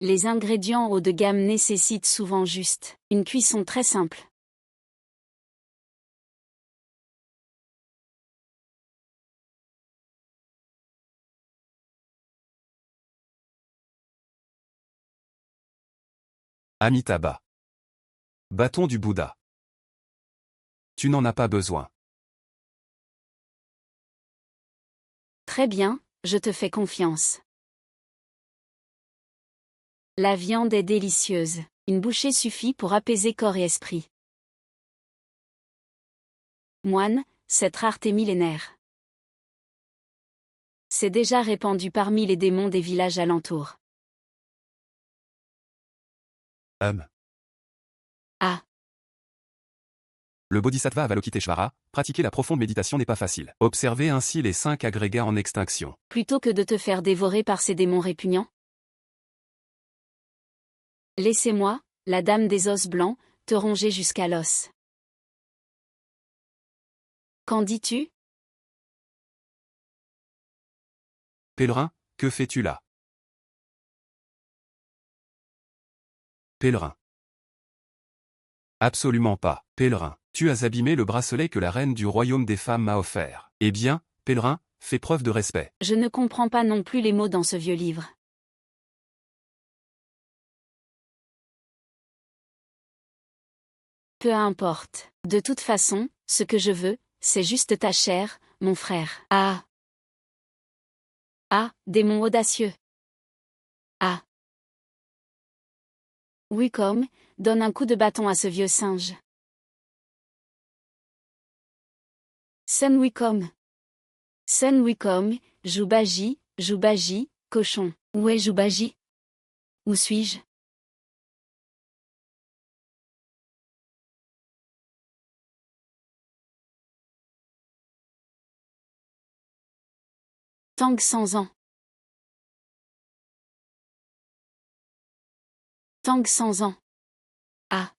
Les ingrédients haut de gamme nécessitent souvent juste une cuisson très simple. Amitabha. Bâton du Bouddha. Tu n'en as pas besoin. Très bien, je te fais confiance. La viande est délicieuse. Une bouchée suffit pour apaiser corps et esprit. Moine, cette rareté millénaire. C'est déjà répandu parmi les démons des villages alentours. Ah. Le Bodhisattva Avalokiteshvara, pratiquer la profonde méditation n'est pas facile. Observez ainsi les 5 agrégats en extinction. Plutôt que de te faire dévorer par ces démons répugnants. Laissez-moi, la dame des os blancs, te ronger jusqu'à l'os. Qu'en dis-tu? Pèlerin, que fais-tu là? Pèlerin. Absolument pas, pèlerin. Tu as abîmé le bracelet que la reine du royaume des femmes m'a offert. Eh bien, pèlerin, fais preuve de respect. Je ne comprends pas non plus les mots dans ce vieux livre. Peu importe. De toute façon, ce que je veux, c'est juste ta chair, mon frère. Ah. Ah, démon audacieux. Ah. Wicom, donne un coup de bâton à ce vieux singe. Sun Wicom. Sun Wicom, Joubaji, cochon. Où est Joubaji? Où suis-je? Tang sans ans. Tang sans ans. Ah.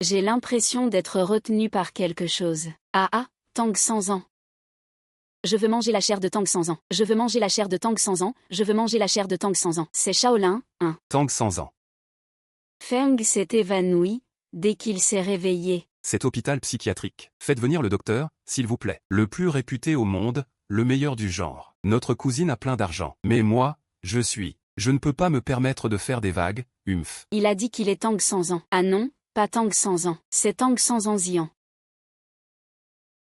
J'ai l'impression d'être retenu par quelque chose. Ah ah, Tang sans ans. Je veux manger la chair de Tang sans ans. Je veux manger la chair de Tang sans ans. Je veux manger la chair de Tang sans ans. C'est Shaolin, hein. Tang sans ans. Feng s'est évanoui, dès qu'il s'est réveillé. Cet hôpital psychiatrique. Faites venir le docteur, s'il vous plaît. Le plus réputé au monde, le meilleur du genre. Notre cousine a plein d'argent. Mais moi, je ne peux pas me permettre de faire des vagues, humph. Il a dit qu'il est Tang sans ans. Ah non, pas Tang sans ans. C'est Tang sans ans Zian.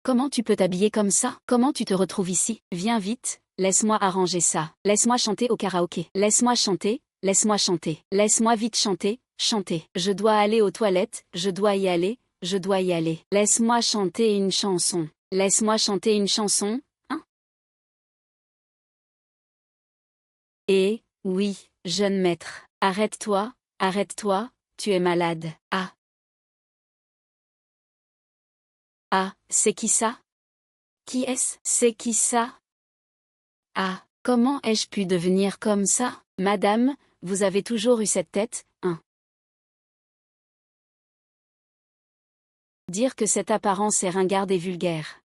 Comment tu peux t'habiller comme ça? Comment tu te retrouves ici? Viens vite, laisse-moi arranger ça. Laisse-moi chanter au karaoké. Laisse-moi chanter, laisse-moi chanter. Laisse-moi vite chanter, chanter. Je dois aller aux toilettes, je dois y aller, je dois y aller. Laisse-moi chanter une chanson. Laisse-moi chanter une chanson, hein? Eh, oui, jeune maître. Arrête-toi, arrête-toi, tu es malade. Ah. Ah, c'est qui ça? Qui est-ce? C'est qui ça? Ah, comment ai-je pu devenir comme ça? Madame, vous avez toujours eu cette tête, hein? Dire que cette apparence est ringarde et vulgaire.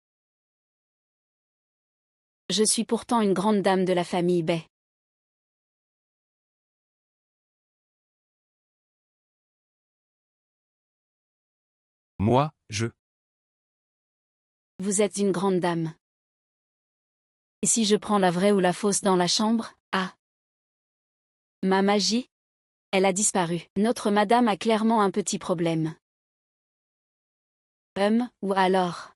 Je suis pourtant une grande dame de la famille Bay. Moi, Vous êtes une grande dame. Et si je prends la vraie ou la fausse dans la chambre? Ah. Ma magie? Elle a disparu. Notre madame a clairement un petit problème. Ou alors?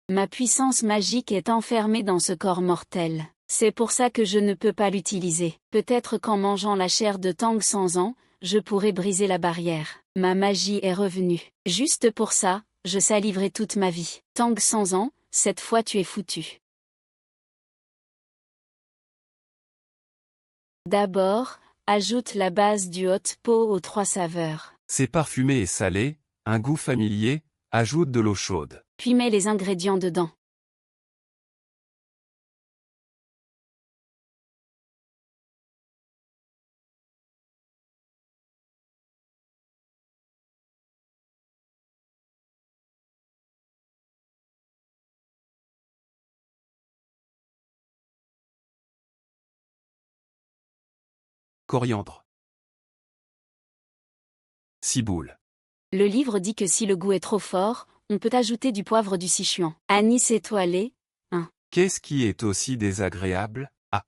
Ma puissance magique est enfermée dans ce corps mortel. C'est pour ça que je ne peux pas l'utiliser. Peut-être qu'en mangeant la chair de Tang sans ans, je pourrais briser la barrière. Ma magie est revenue. Juste pour ça, je saliverai toute ma vie. Tang sans ans, cette fois tu es foutu. D'abord, ajoute la base du hot pot aux 3 saveurs. C'est parfumé et salé, un goût familier, ajoute de l'eau chaude. Puis mets les ingrédients dedans. coriandre. Ciboule. Le livre dit que si le goût est trop fort, on peut ajouter du poivre du Sichuan. Anis étoilé. Qu'est-ce qui est aussi désagréable? Ah,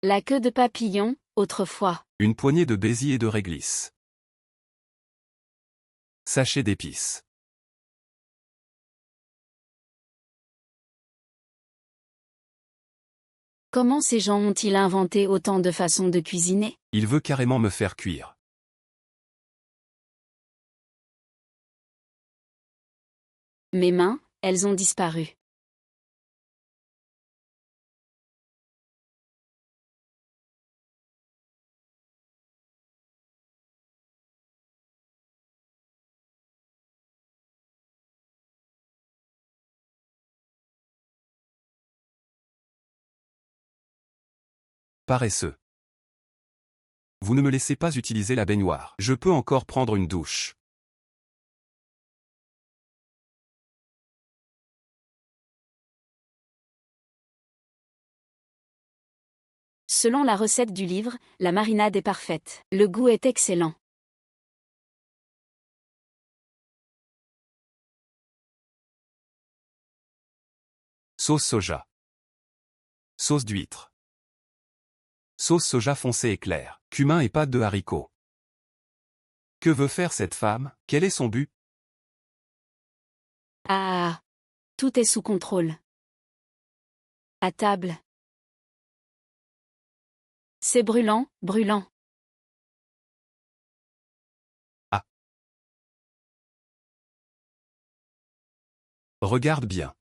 La queue de papillon, autrefois. une poignée de béziers et de réglisse. Sachet d'épices. Comment ces gens ont-ils inventé autant de façons de cuisiner? Il veut carrément me faire cuire. Mes mains, elles ont disparu. Paresseux. Vous ne me laissez pas utiliser la baignoire. Je peux encore prendre une douche. Selon la recette du livre, la marinade est parfaite. Le goût est excellent. Sauce soja. Sauce d'huître. Sauce soja foncée et claire. Cumin et pâte de haricots. Que veut faire cette femme? Quel est son but? Ah! Tout est sous contrôle. À table. C'est brûlant, brûlant. Ah. Regarde bien.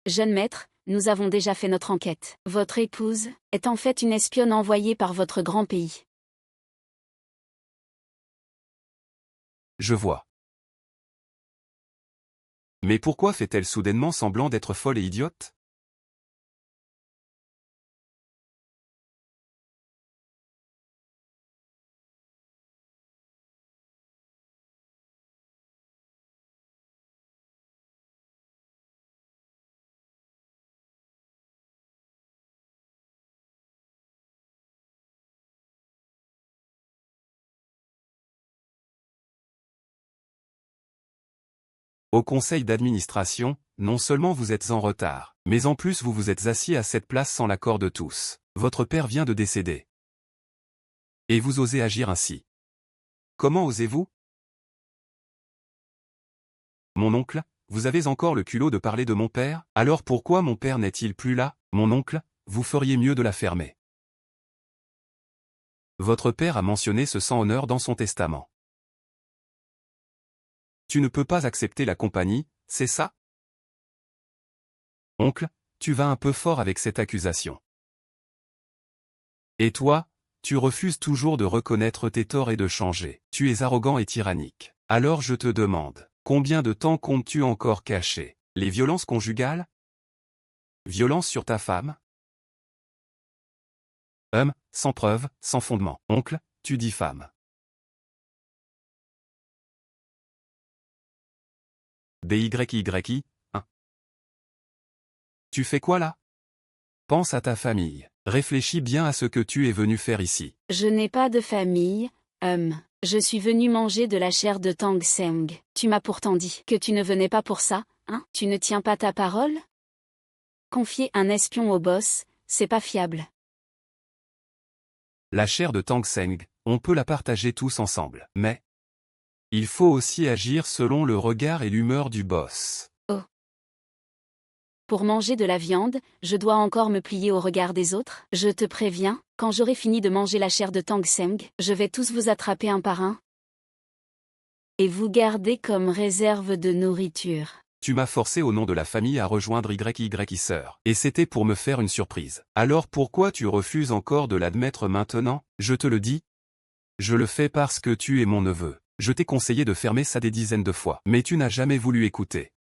Jeune maître, nous avons déjà fait notre enquête. Votre épouse est en fait une espionne envoyée par votre grand pays. Je vois. Mais pourquoi fait-elle soudainement semblant d'être folle et idiote? Au conseil d'administration, non seulement vous êtes en retard, mais en plus vous vous êtes assis à cette place sans l'accord de tous. Votre père vient de décéder. Et vous osez agir ainsi. Comment osez-vous? Mon oncle, vous avez encore le culot de parler de mon père? Alors pourquoi mon père n'est-il plus là? Mon oncle, vous feriez mieux de la fermer. Votre père a mentionné ce sans honneur dans son testament. Tu ne peux pas accepter la compagnie, c'est ça? Oncle, tu vas un peu fort avec cette accusation. Et toi, tu refuses toujours de reconnaître tes torts et de changer. Tu es arrogant et tyrannique. Alors je te demande, combien de temps comptes-tu encore cacher? Les violences conjugales? Violence sur ta femme? Sans preuve, sans fondement. Oncle, tu diffames. BYYI, hein. Tu fais quoi là? Pense à ta famille. Réfléchis bien à ce que tu es venu faire ici. Je n'ai pas de famille, je suis venu manger de la chair de Tang Seng. Tu m'as pourtant dit que tu ne venais pas pour ça, hein? Tu ne tiens pas ta parole? Confier un espion au boss, c'est pas fiable. La chair de Tang Seng, on peut la partager tous ensemble. Mais il faut aussi agir selon le regard et l'humeur du boss. Oh. Pour manger de la viande, je dois encore me plier au regard des autres? Je te préviens, quand j'aurai fini de manger la chair de Tang Seng, je vais tous vous attraper un par un. Et vous garder comme réserve de nourriture. Tu m'as forcé au nom de la famille à rejoindre YYI sœur. Et c'était pour me faire une surprise. Alors pourquoi tu refuses encore de l'admettre maintenant? Je te le dis. Je le fais parce que tu es mon neveu. Je t'ai conseillé de fermer ça des dizaines de fois. Mais tu n'as jamais voulu écouter.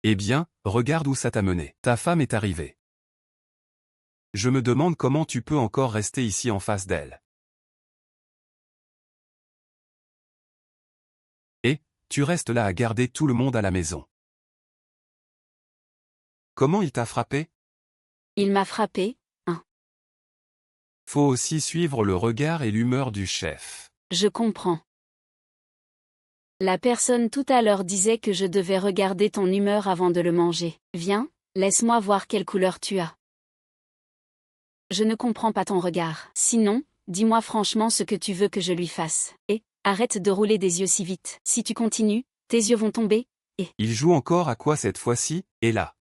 Eh bien, regarde où ça t'a mené. Ta femme est arrivée. Je me demande comment tu peux encore rester ici en face d'elle. Et, tu restes là à garder tout le monde à la maison. Comment il t'a frappé? Il m'a frappé, hein. Faut aussi suivre le regard et l'humeur du chef. Je comprends. La personne tout à l'heure disait que je devais regarder ton humeur avant de le manger. Viens, laisse-moi voir quelle couleur tu as. Je ne comprends pas ton regard. Sinon, dis-moi franchement ce que tu veux que je lui fasse. Et, arrête de rouler des yeux si vite. Si tu continues, tes yeux vont tomber, et... Il joue encore à quoi cette fois-ci, et là?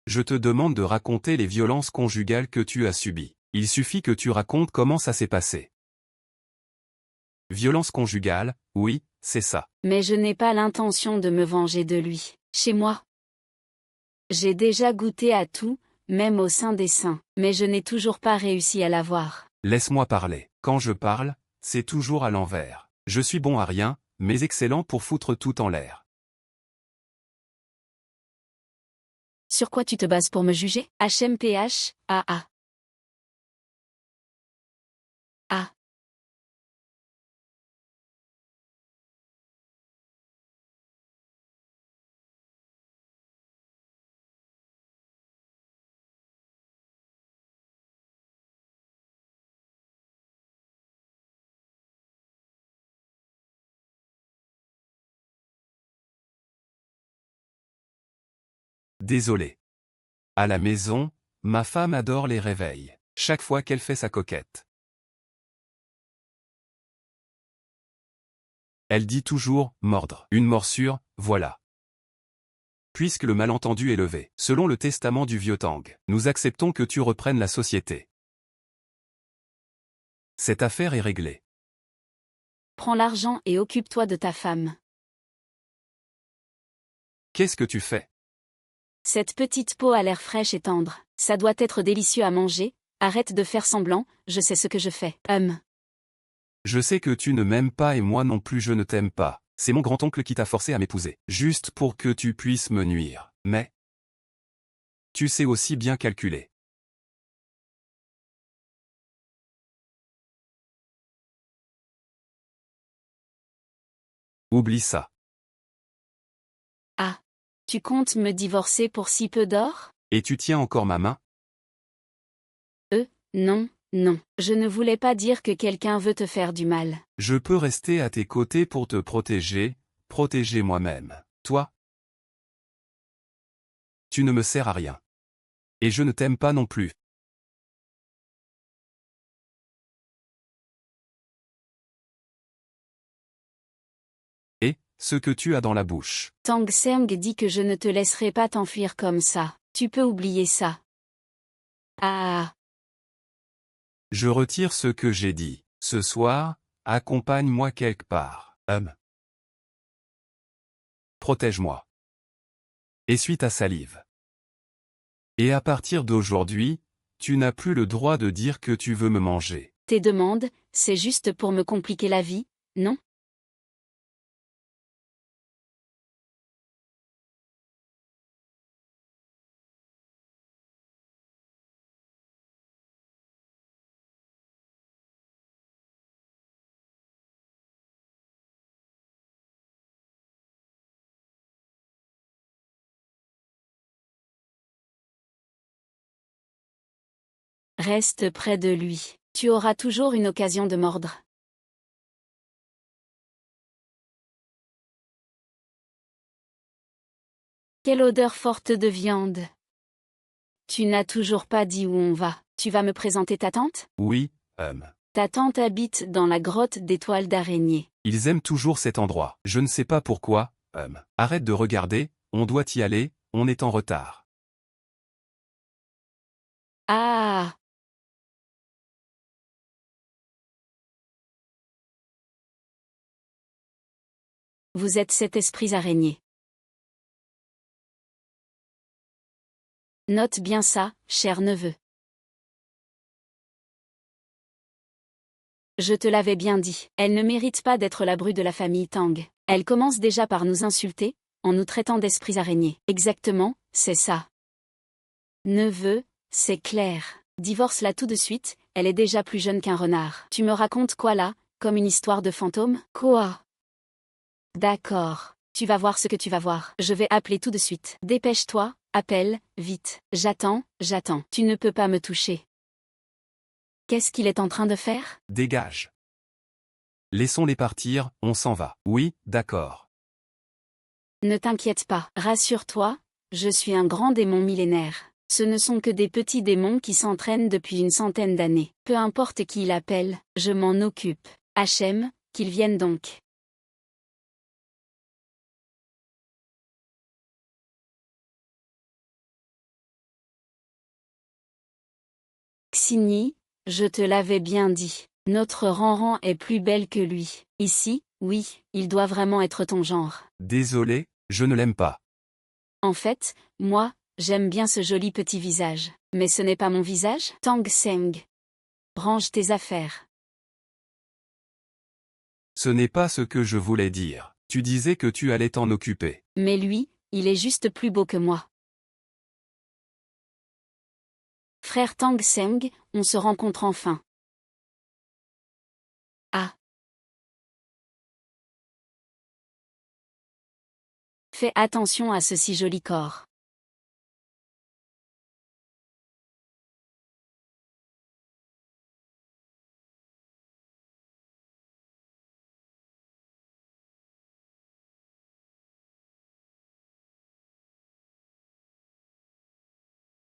Je te demande de raconter les violences conjugales que tu as subies. Il suffit que tu racontes comment ça s'est passé. Violence conjugale, oui, c'est ça. Mais je n'ai pas l'intention de me venger de lui. Chez moi. J'ai déjà goûté à tout, même au sein des seins, mais je n'ai toujours pas réussi à l'avoir. Laisse-moi parler. Quand je parle, c'est toujours à l'envers. Je suis bon à rien, mais excellent pour foutre tout en l'air. Sur quoi tu te bases pour me juger? HMPH, AA. Ah. Désolé. À la maison, ma femme adore les réveils. Chaque fois qu'elle fait sa coquette. Elle dit toujours, mordre. Une morsure, voilà. Puisque le malentendu est levé, selon le testament du vieux Tang, nous acceptons que tu reprennes la société. Cette affaire est réglée. Prends l'argent et occupe-toi de ta femme. Qu'est-ce que tu fais? Cette petite peau a l'air fraîche et tendre. Ça doit être délicieux à manger. Arrête de faire semblant, je sais ce que je fais. Je sais que tu ne m'aimes pas et moi non plus je ne t'aime pas. C'est mon grand-oncle qui t'a forcé à m'épouser, juste pour que tu puisses me nuire. Mais tu sais aussi bien calculer. Oublie ça. Ah. Tu comptes me divorcer pour si peu d'or? Et tu tiens encore ma main? Non, non. Je ne voulais pas dire que quelqu'un veut te faire du mal. Je peux rester à tes côtés pour te protéger moi-même. Toi? Tu ne me sers à rien. Et je ne t'aime pas non plus. Et, ce que tu as dans la bouche. Tang Seng dit que je ne te laisserai pas t'enfuir comme ça. Tu peux oublier ça. Ah. Je retire ce que j'ai dit. Ce soir, accompagne-moi quelque part. Protège-moi. Essuie ta salive. Et à partir d'aujourd'hui, tu n'as plus le droit de dire que tu veux me manger. Tes demandes, c'est juste pour me compliquer la vie, non? Reste près de lui. Tu auras toujours une occasion de mordre. Quelle odeur forte de viande. Tu n'as toujours pas dit où on va. Tu vas me présenter ta tante? Oui, Ta tante habite dans la grotte des toiles d'araignée. Ils aiment toujours cet endroit. Je ne sais pas pourquoi, Arrête de regarder, on doit y aller, on est en retard. Ah! Vous êtes cet esprit araignée. Note bien ça, cher neveu. Je te l'avais bien dit, elle ne mérite pas d'être la bru de la famille Tang. Elle commence déjà par nous insulter, en nous traitant d'esprits araignées. Exactement, c'est ça. Neveu, c'est clair. Divorce-la tout de suite, elle est déjà plus jeune qu'un renard. Tu me racontes quoi là, comme une histoire de fantôme? Quoi? D'accord. Tu vas voir ce que tu vas voir. Je vais appeler tout de suite. Dépêche-toi, appelle, vite. J'attends. Tu ne peux pas me toucher. Qu'est-ce qu'il est en train de faire? Dégage. Laissons-les partir, on s'en va. Oui, d'accord. Ne t'inquiète pas. Rassure-toi, je suis un grand démon millénaire. Ce ne sont que des petits démons qui s'entraînent depuis une centaine d'années. Peu importe qui il appelle, je m'en occupe. Hachem, qu'ils viennent donc. Xini, je te l'avais bien dit. Notre Ranran est plus belle que lui. Ici, oui, il doit vraiment être ton genre. Désolé, je ne l'aime pas. En fait, moi, j'aime bien ce joli petit visage. Mais ce n'est pas mon visage? Tang Seng. Range tes affaires. Ce n'est pas ce que je voulais dire. Tu disais que tu allais t'en occuper. Mais lui, il est juste plus beau que moi. Frère Tang Seng, on se rencontre enfin. Ah. Fais attention à ce si joli corps.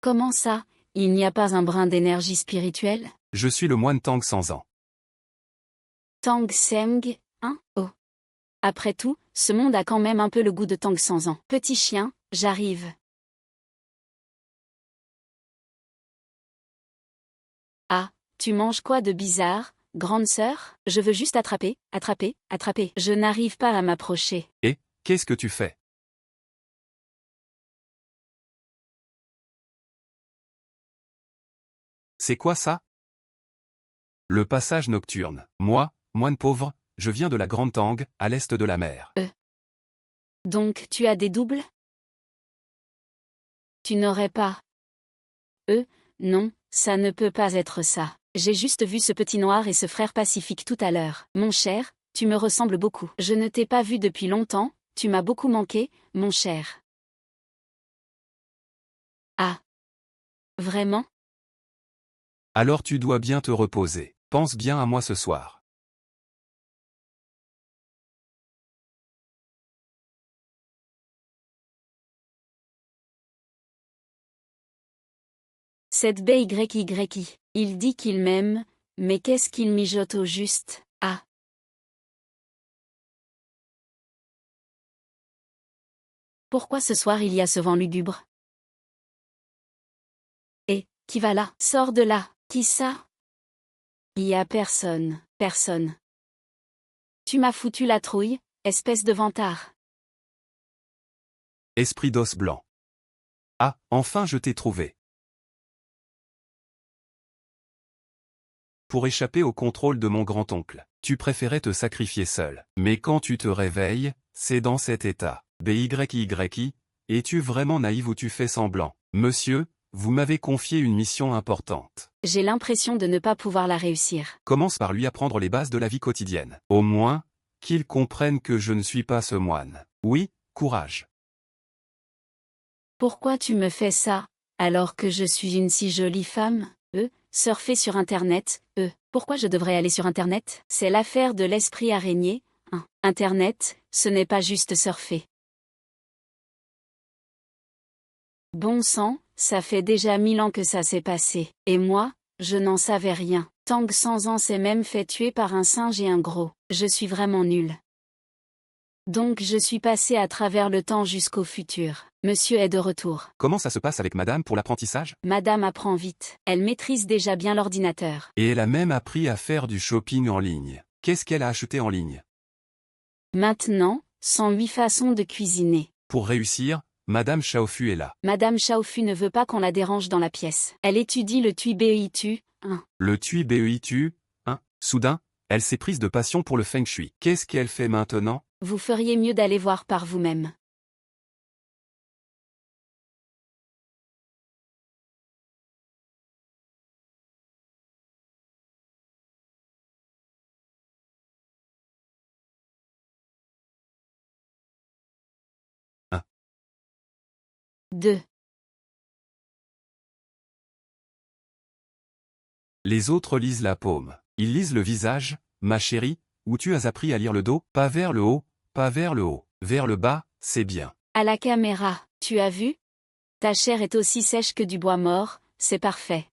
Comment ça, il n'y a pas un brin d'énergie spirituelle? Je suis le moine Tang sans ans. Tang Seng, hein? Oh. Après tout, ce monde a quand même un peu le goût de Tang sans ans. Petit chien, j'arrive. Ah, tu manges quoi de bizarre, grande sœur? Je veux juste attraper. Je n'arrive pas à m'approcher. Et, qu'est-ce que tu fais? C'est quoi ça? Le passage nocturne. Moi, moine pauvre, je viens de la Grande Tang, à l'est de la mer. Donc tu as des doubles? Tu n'aurais pas. Non, ça ne peut pas être ça. J'ai juste vu ce petit noir et ce frère pacifique tout à l'heure. Mon cher, tu me ressembles beaucoup. Je ne t'ai pas vu depuis longtemps, tu m'as beaucoup manqué, mon cher. Ah. Vraiment? Alors tu dois bien te reposer. Pense bien à moi ce soir. Cette BYY, il dit qu'il m'aime, mais qu'est-ce qu'il mijote au juste? Ah. Pourquoi ce soir il y a ce vent lugubre? Et, qui va là? Sors de là, qui ça? Il y a personne. Tu m'as foutu la trouille, espèce de vantard. Esprit d'os blanc. Ah, enfin je t'ai trouvé. Pour échapper au contrôle de mon grand-oncle, tu préférais te sacrifier seul. Mais quand tu te réveilles, c'est dans cet état. BYY, es-tu vraiment naïf ou tu fais semblant? Monsieur, vous m'avez confié une mission importante. J'ai l'impression de ne pas pouvoir la réussir. Commence par lui apprendre les bases de la vie quotidienne. Au moins, qu'il comprenne que je ne suis pas ce moine. Oui, courage. Pourquoi tu me fais ça, alors que je suis une si jolie femme? Surfer sur Internet, pourquoi je devrais aller sur Internet? C'est l'affaire de l'esprit araignée, hein. Internet, ce n'est pas juste surfer. Bon sang, ça fait déjà 1000 ans que ça s'est passé. Et moi, je n'en savais rien. Tang sans ans s'est même fait tuer par un singe et un gros. Je suis vraiment nulle. Donc je suis passé à travers le temps jusqu'au futur. Monsieur est de retour. Comment ça se passe avec madame pour l'apprentissage? Madame apprend vite. Elle maîtrise déjà bien l'ordinateur. Et elle a même appris à faire du shopping en ligne. Qu'est-ce qu'elle a acheté en ligne? Maintenant, 108 façons de cuisiner. Pour réussir, madame Shaofu est là. Madame Shaofu ne veut pas qu'on la dérange dans la pièce. Elle étudie le Tui Beitu, hein. Le Tui Beitu, hein? Soudain, elle s'est prise de passion pour le Feng Shui. Qu'est-ce qu'elle fait maintenant? Vous feriez mieux d'aller voir par vous-même. 2. Les autres lisent la paume. Ils lisent le visage, ma chérie, où tu as appris à lire le dos, pas vers le haut, pas vers le haut, vers le bas, c'est bien. À la caméra, tu as vu? Ta chair est aussi sèche que du bois mort, c'est parfait.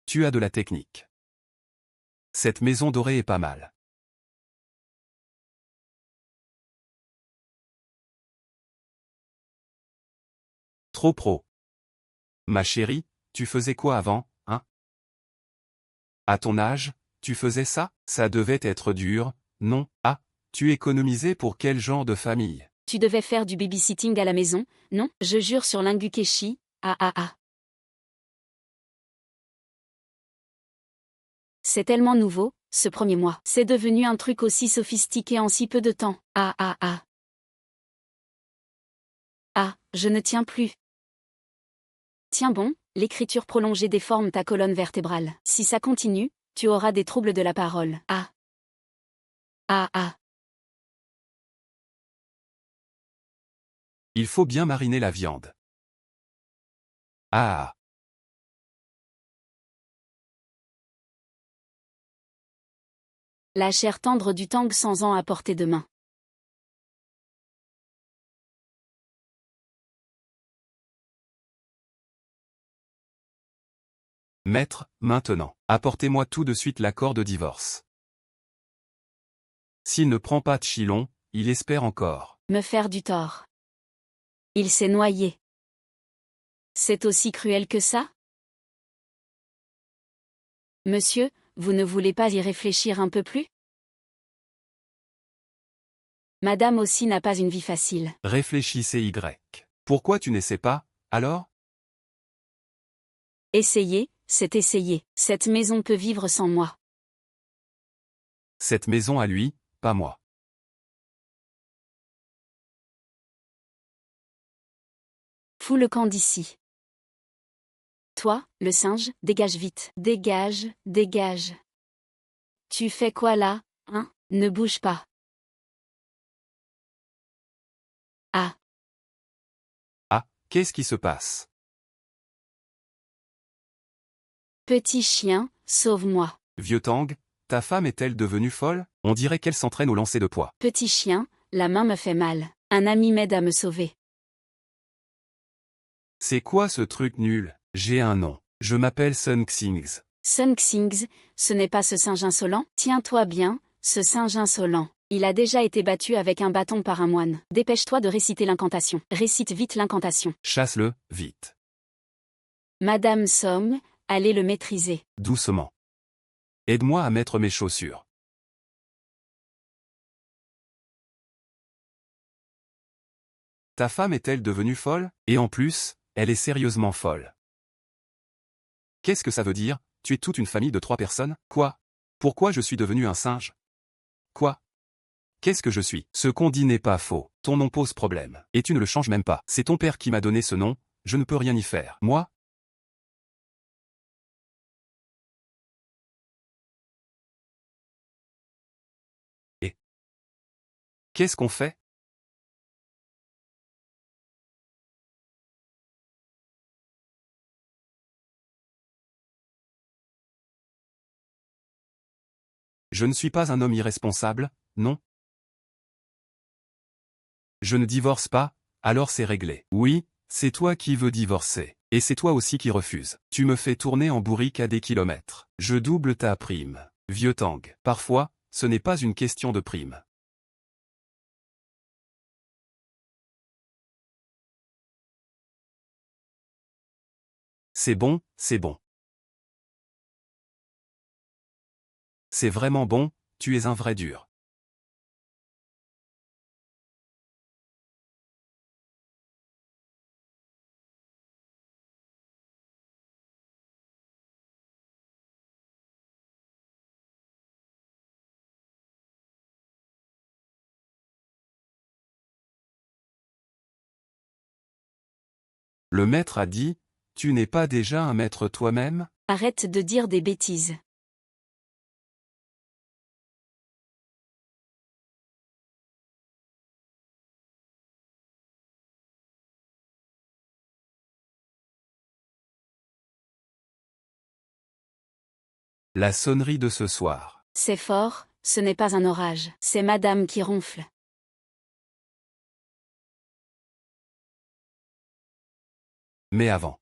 Tu as de la technique. Cette maison dorée est pas mal. Trop pro. Ma chérie, tu faisais quoi avant, hein? À ton âge, tu faisais ça? Ça devait être dur, non? Ah, tu économisais pour quel genre de famille? Tu devais faire du babysitting à la maison, non? Je jure sur l'Ingukeshi, ah ah ah. C'est tellement nouveau, ce premier mois. C'est devenu un truc aussi sophistiqué en si peu de temps, ah ah ah. Ah, je ne tiens plus. Tiens bon, l'écriture prolongée déforme ta colonne vertébrale. Si ça continue, tu auras des troubles de la parole. Ah. Ah ah. Il faut bien mariner la viande. Ah. La chair tendre du tang sans en à portée de main. Maître, maintenant, apportez-moi tout de suite l'accord de divorce. S'il ne prend pas de Chilon, il espère encore. Me faire du tort. Il s'est noyé. C'est aussi cruel que ça? Monsieur, vous ne voulez pas y réfléchir un peu plus? Madame aussi n'a pas une vie facile. Réfléchissez Y. Pourquoi tu n'essaies pas, alors? Essayer, c'est essayer. Cette maison peut vivre sans moi. Cette maison à lui, pas moi. Fous le camp d'ici. Toi, le singe, dégage vite. Dégage, dégage. Tu fais quoi là, hein? Ne bouge pas. Ah. Ah, qu'est-ce qui se passe? Petit chien, sauve-moi. Vieux Tang, ta femme est-elle devenue folle? On dirait qu'elle s'entraîne au lancer de poids. Petit chien, la main me fait mal. Un ami m'aide à me sauver. C'est quoi ce truc nul? J'ai un nom. Je m'appelle Sun Xings. Sun Xings, ce n'est pas ce singe insolent? Tiens-toi bien, ce singe insolent. Il a déjà été battu avec un bâton par un moine. Dépêche-toi de réciter l'incantation. Récite vite l'incantation. Chasse-le, vite. Madame Somme, allez le maîtriser. Doucement. Aide-moi à mettre mes chaussures. Ta femme est-elle devenue folle? Et en plus, elle est sérieusement folle. Qu'est-ce que ça veut dire? Tu es toute une famille de 3 personnes? Quoi? Pourquoi je suis devenu un singe? Quoi? Qu'est-ce que je suis? Ce qu'on dit n'est pas faux. Ton nom pose problème. Et tu ne le changes même pas. C'est ton père qui m'a donné ce nom, je ne peux rien y faire. Moi? Et qu'est-ce qu'on fait? Je ne suis pas un homme irresponsable, non? Je ne divorce pas, alors c'est réglé. Oui, c'est toi qui veux divorcer. Et c'est toi aussi qui refuses. Tu me fais tourner en bourrique à des kilomètres. Je double ta prime. Vieux Tang. Parfois, ce n'est pas une question de prime. C'est bon, c'est bon. C'est vraiment bon, tu es un vrai dur. Le maître a dit, tu n'es pas déjà un maître toi-même? Arrête de dire des bêtises. La sonnerie de ce soir. C'est fort, ce n'est pas un orage. C'est madame qui ronfle. Mais avant.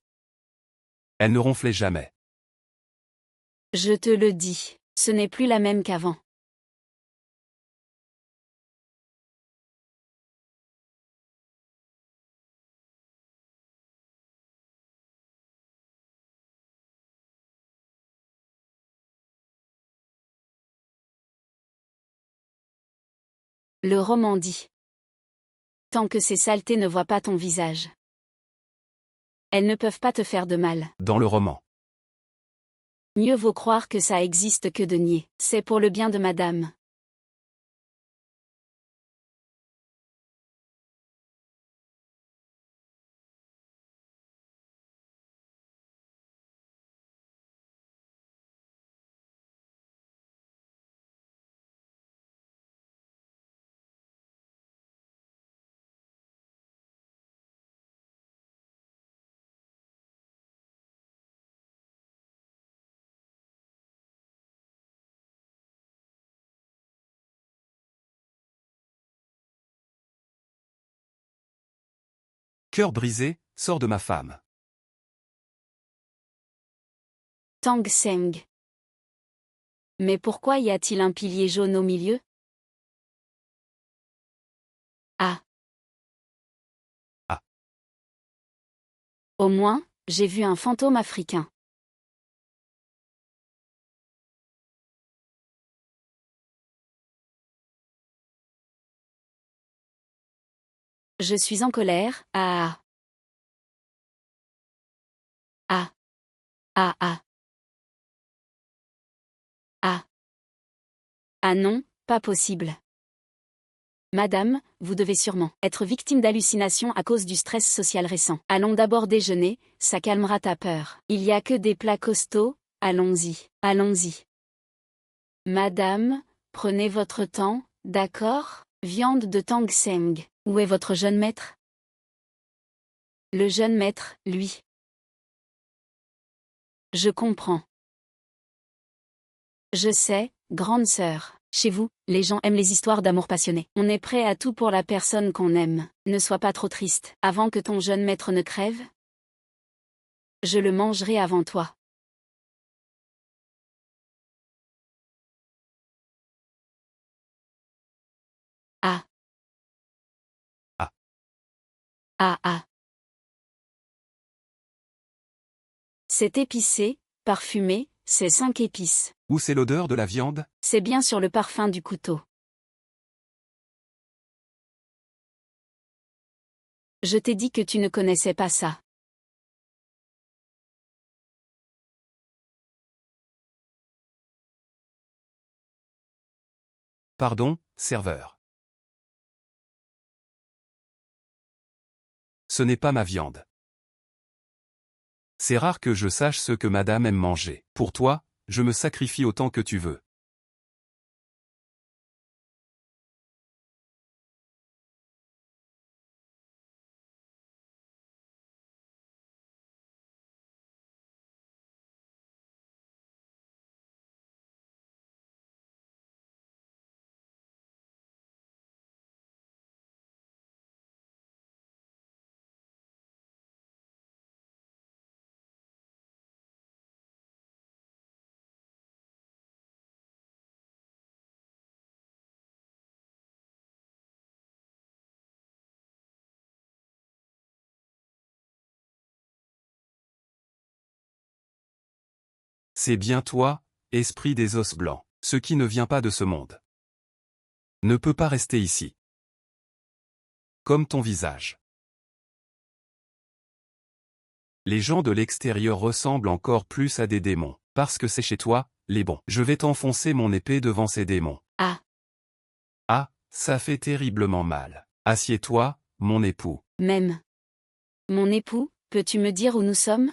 Elle ne ronflait jamais. Je te le dis, ce n'est plus la même qu'avant. Le roman dit. Tant que ces saletés ne voient pas ton visage. Elles ne peuvent pas te faire de mal. Dans le roman. Mieux vaut croire que ça existe que de nier. C'est pour le bien de madame. Cœur brisé, sort de ma femme. Tang Seng. Mais pourquoi y a-t-il un pilier jaune au milieu? Ah. Ah. Au moins, j'ai vu un fantôme africain. Je suis en colère. Ah. Ah. Ah ah. Ah. Ah non, pas possible. Madame, vous devez sûrement être victime d'hallucinations à cause du stress social récent. Allons d'abord déjeuner, ça calmera ta peur. Il y a que des plats costauds, allons-y, allons-y. Madame, prenez votre temps, d'accord? Viande de Tang Seng. Où est votre jeune maître? Le jeune maître, lui. Je comprends. Je sais, grande sœur. Chez vous, les gens aiment les histoires d'amour passionné. On est prêt à tout pour la personne qu'on aime. Ne sois pas trop triste. Avant que ton jeune maître ne crève, je le mangerai avant toi. Ah. Ah. Ah ah. C'est épicé, parfumé, c'est 5 épices. Où c'est l'odeur de la viande? C'est bien sur le parfum du couteau. Je t'ai dit que tu ne connaissais pas ça. Pardon, serveur. Ce n'est pas ma viande. C'est rare que je sache ce que madame aime manger. Pour toi, je me sacrifie autant que tu veux. C'est bien toi, esprit des os blancs. Ce qui ne vient pas de ce monde ne peut pas rester ici. Comme ton visage. Les gens de l'extérieur ressemblent encore plus à des démons, parce que c'est chez toi, les bons. Je vais t'enfoncer mon épée devant ces démons. Ah. Ah, ça fait terriblement mal. Assieds-toi, mon époux. Même. Mon époux, peux-tu me dire où nous sommes?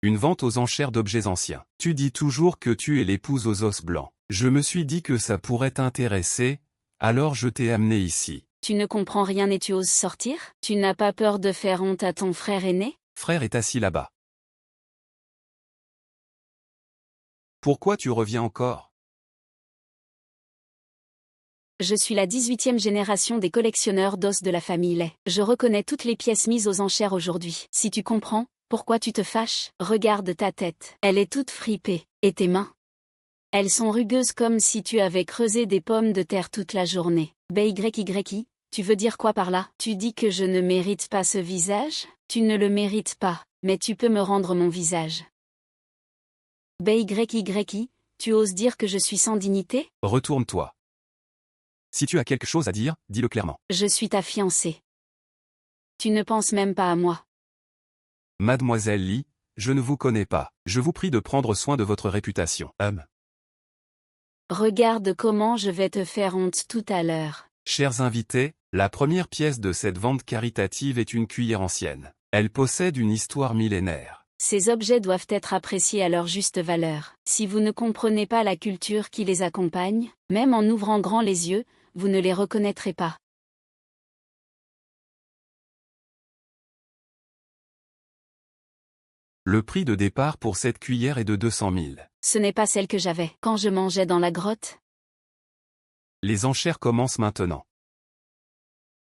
Une vente aux enchères d'objets anciens. Tu dis toujours que tu es l'épouse aux os blancs. Je me suis dit que ça pourrait t'intéresser, alors je t'ai amené ici. Tu ne comprends rien et tu oses sortir? Tu n'as pas peur de faire honte à ton frère aîné? Frère est assis là-bas. Pourquoi tu reviens encore? Je suis la 18e génération des collectionneurs d'os de la famille Lay. Je reconnais toutes les pièces mises aux enchères aujourd'hui. Si tu comprends, pourquoi tu te fâches? Regarde ta tête. Elle est toute fripée. Et tes mains? Elles sont rugueuses comme si tu avais creusé des pommes de terre toute la journée. BYY, tu veux dire quoi par là? Tu dis que je ne mérite pas ce visage? Tu ne le mérites pas, mais tu peux me rendre mon visage. BYY, tu oses dire que je suis sans dignité? Retourne-toi. Si tu as quelque chose à dire, dis-le clairement. Je suis ta fiancée. Tu ne penses même pas à moi. Mademoiselle Lee, je ne vous connais pas. Je vous prie de prendre soin de votre réputation. Regarde comment je vais te faire honte tout à l'heure. Chers invités, la première pièce de cette vente caritative est une cuillère ancienne. Elle possède une histoire millénaire. Ces objets doivent être appréciés à leur juste valeur. Si vous ne comprenez pas la culture qui les accompagne, même en ouvrant grand les yeux, vous ne les reconnaîtrez pas. Le prix de départ pour cette cuillère est de 200 000. Ce n'est pas celle que j'avais quand je mangeais dans la grotte. Les enchères commencent maintenant.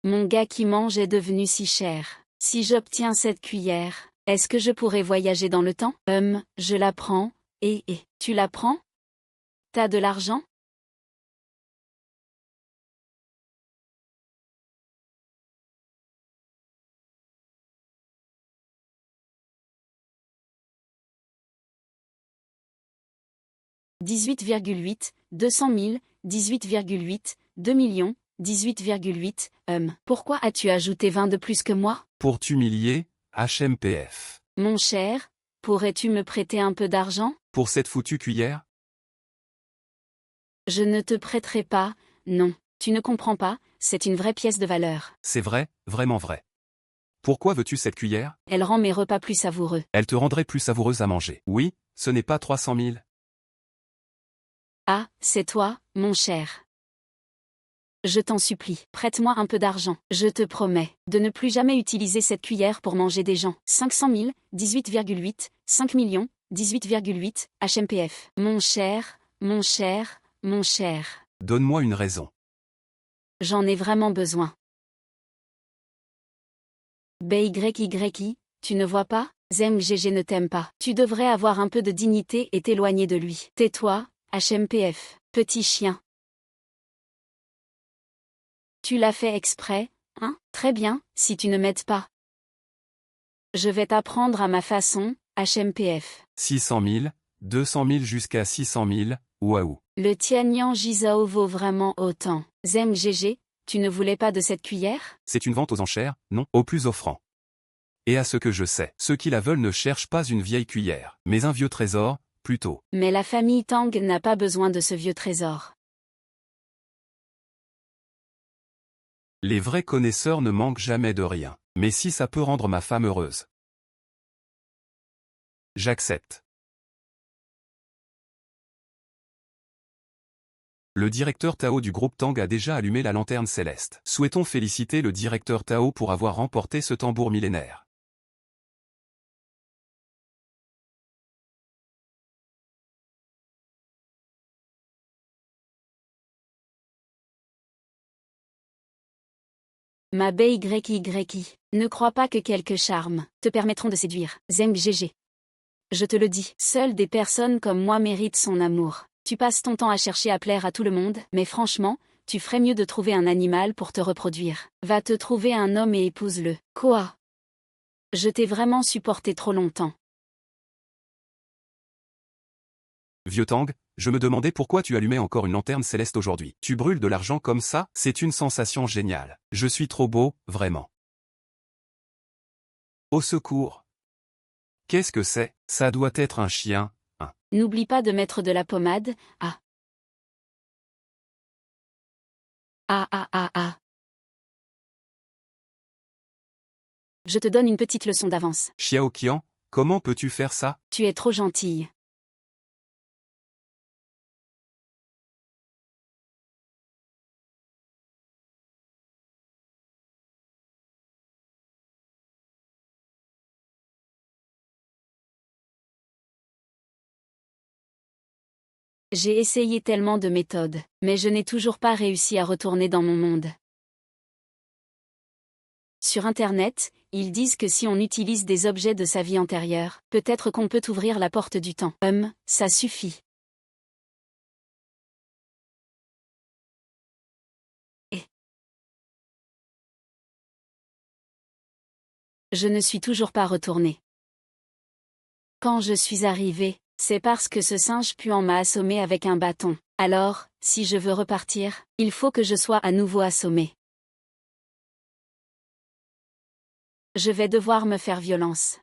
Mon gars qui mange est devenu si cher. Si j'obtiens cette cuillère, est-ce que je pourrais voyager dans le temps? Je la prends, et tu la prends? T'as de l'argent? « 18,8, 200 000, 18,8, 2 millions, 18,8, Pourquoi as-tu ajouté 20 de plus que moi? Pour t'humilier, HMPF. Mon cher, pourrais-tu me prêter un peu d'argent? Pour cette foutue cuillère? Je ne te prêterai pas, non. Tu ne comprends pas, c'est une vraie pièce de valeur. C'est vrai, vraiment vrai. Pourquoi veux-tu cette cuillère? Elle rend mes repas plus savoureux. Elle te rendrait plus savoureuse à manger. Oui, ce n'est pas 300 000. Ah, c'est toi, mon cher. Je t'en supplie, prête-moi un peu d'argent. Je te promets de ne plus jamais utiliser cette cuillère pour manger des gens. 500 000, 18,8, 5 millions, 18,8, HMPF. Mon cher, mon cher, mon cher. Donne-moi une raison. J'en ai vraiment besoin. BYY, tu ne vois pas? ZMGG ne t'aime pas. Tu devrais avoir un peu de dignité et t'éloigner de lui. Tais-toi, HMPF, petit chien. Tu l'as fait exprès, hein? Très bien, si tu ne m'aides pas. Je vais t'apprendre à ma façon, HMPF. 600 000, 200 000 jusqu'à 600 000, waouh. Le Tianyang Jizao vaut vraiment autant. ZMGG, tu ne voulais pas de cette cuillère? C'est une vente aux enchères, non, au plus offrant. Et à ce que je sais, ceux qui la veulent ne cherchent pas une vieille cuillère, mais un vieux trésor, plutôt. Mais la famille Tang n'a pas besoin de ce vieux trésor. Les vrais connaisseurs ne manquent jamais de rien. Mais si ça peut rendre ma femme heureuse. J'accepte. Le directeur Tao du groupe Tang a déjà allumé la lanterne céleste. Souhaitons féliciter le directeur Tao pour avoir remporté ce tambour millénaire. Ma BYY, ne crois pas que quelques charmes te permettront de séduire. Zeng GG. Je te le dis, seules des personnes comme moi méritent son amour. Tu passes ton temps à chercher à plaire à tout le monde, mais franchement, tu ferais mieux de trouver un animal pour te reproduire. Va te trouver un homme et épouse-le. Quoi? Je t'ai vraiment supporté trop longtemps. Vieux Tang, je me demandais pourquoi tu allumais encore une lanterne céleste aujourd'hui. Tu brûles de l'argent comme ça? C'est une sensation géniale. Je suis trop beau, vraiment. Au secours. Qu'est-ce que c'est? Ça doit être un chien, hein. N'oublie pas de mettre de la pommade. Ah. Ah ah ah ah. Je te donne une petite leçon d'avance. Xiao Qian, comment peux-tu faire ça? Tu es trop gentille. J'ai essayé tellement de méthodes, mais je n'ai toujours pas réussi à retourner dans mon monde. Sur Internet, ils disent que si on utilise des objets de sa vie antérieure, peut-être qu'on peut ouvrir la porte du temps. Ça suffit. Et je ne suis toujours pas retournée. Quand je suis arrivée, c'est parce que ce singe puant m'a assommé avec un bâton. Alors, si je veux repartir, il faut que je sois à nouveau assommée. Je vais devoir me faire violence.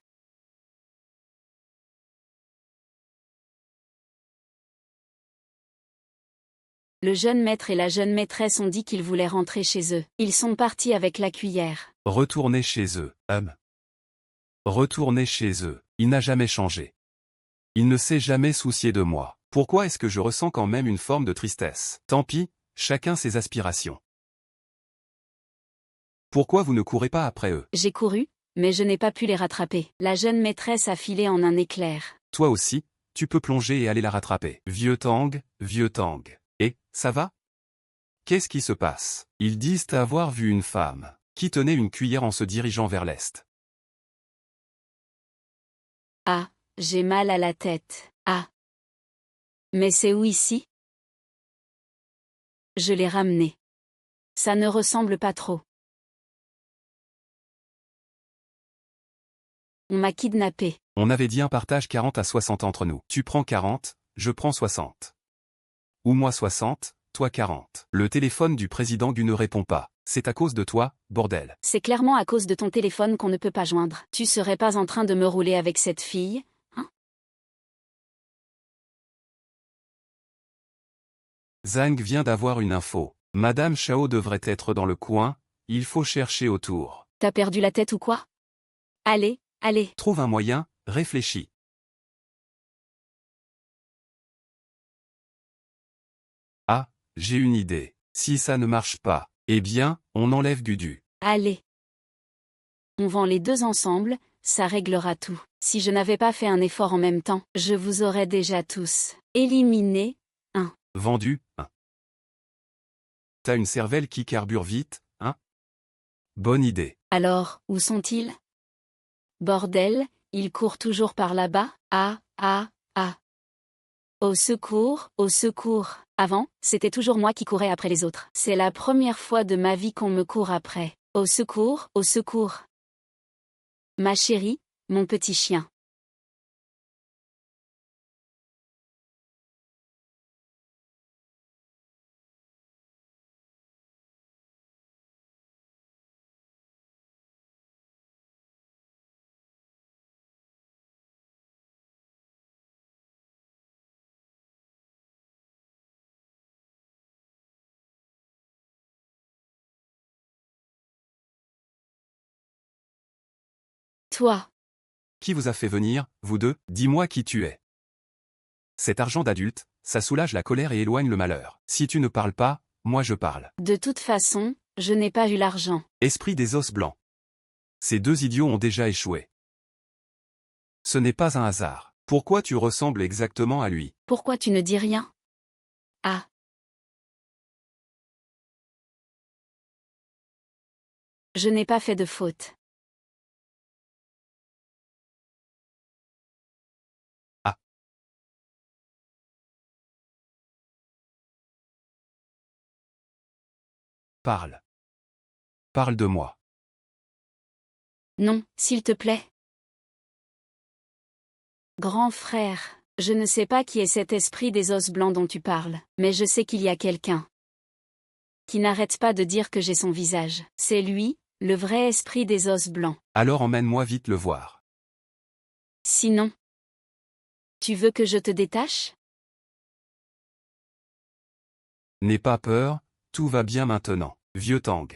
Le jeune maître et la jeune maîtresse ont dit qu'ils voulaient rentrer chez eux. Ils sont partis avec la cuillère. Retournez chez eux, Retournez chez eux, il n'a jamais changé. Il ne s'est jamais soucié de moi. Pourquoi est-ce que je ressens quand même une forme de tristesse? Tant pis, chacun ses aspirations. Pourquoi vous ne courez pas après eux? J'ai couru, mais je n'ai pas pu les rattraper. La jeune maîtresse a filé en un éclair. Toi aussi, tu peux plonger et aller la rattraper. Vieux Tang. Et, ça va? Qu'est-ce qui se passe? Ils disent avoir vu une femme qui tenait une cuillère en se dirigeant vers l'est. Ah, j'ai mal à la tête. Ah. Mais c'est où ici? Je l'ai ramené. Ça ne ressemble pas trop. On m'a kidnappé. On avait dit un partage 40 à 60 entre nous. Tu prends 40, je prends 60. Ou moi 60, toi 40. Le téléphone du président Gu ne répond pas. C'est à cause de toi, bordel. C'est clairement à cause de ton téléphone qu'on ne peut pas joindre. Tu serais pas en train de me rouler avec cette fille, hein? Zhang vient d'avoir une info. Madame Chao devrait être dans le coin, il faut chercher autour. T'as perdu la tête ou quoi? Allez, allez. Trouve un moyen, réfléchis. Ah, j'ai une idée. Si ça ne marche pas, eh bien, on enlève Gudu. Allez. On vend les deux ensemble, ça réglera tout. Si je n'avais pas fait un effort en même temps, je vous aurais déjà tous éliminés. Vendu, hein. T'as une cervelle qui carbure vite, hein? Bonne idée. Alors, où sont-ils? Bordel, ils courent toujours par là-bas? Ah. Au secours, au secours. Avant, c'était toujours moi qui courais après les autres. C'est la première fois de ma vie qu'on me court après. Au secours, au secours. Ma chérie, mon petit chien. Toi. Qui vous a fait venir, vous deux? Dis-moi qui tu es. Cet argent d'adulte, ça soulage la colère et éloigne le malheur. Si tu ne parles pas, moi je parle. De toute façon, je n'ai pas eu l'argent. Esprit des os blancs. Ces deux idiots ont déjà échoué. Ce n'est pas un hasard. Pourquoi tu ressembles exactement à lui? Pourquoi tu ne dis rien? Ah. Je n'ai pas fait de faute. Ah. Parle. Parle de moi. Non, s'il te plaît. Grand frère, je ne sais pas qui est cet esprit des os blancs dont tu parles, mais je sais qu'il y a quelqu'un qui n'arrête pas de dire que j'ai son visage. C'est lui, le vrai esprit des os blancs. Alors emmène-moi vite le voir. Sinon, tu veux que je te détache? N'aie pas peur, tout va bien maintenant, vieux Tang.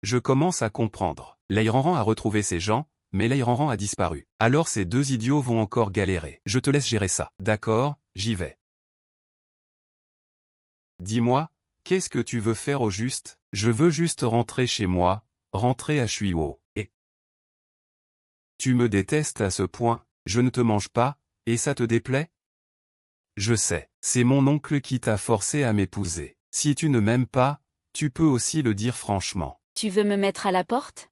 Je commence à comprendre. Lei Ranran a retrouvé ses gens, mais Lei Ranran a disparu. Alors ces deux idiots vont encore galérer. Je te laisse gérer ça. D'accord, j'y vais. Dis-moi, qu'est-ce que tu veux faire au juste? Je veux juste rentrer chez moi, rentrer à Shuiwo. Et tu me détestes à ce point, je ne te mange pas, et ça te déplaît? Je sais, c'est mon oncle qui t'a forcé à m'épouser. Si tu ne m'aimes pas, tu peux aussi le dire franchement. Tu veux me mettre à la porte?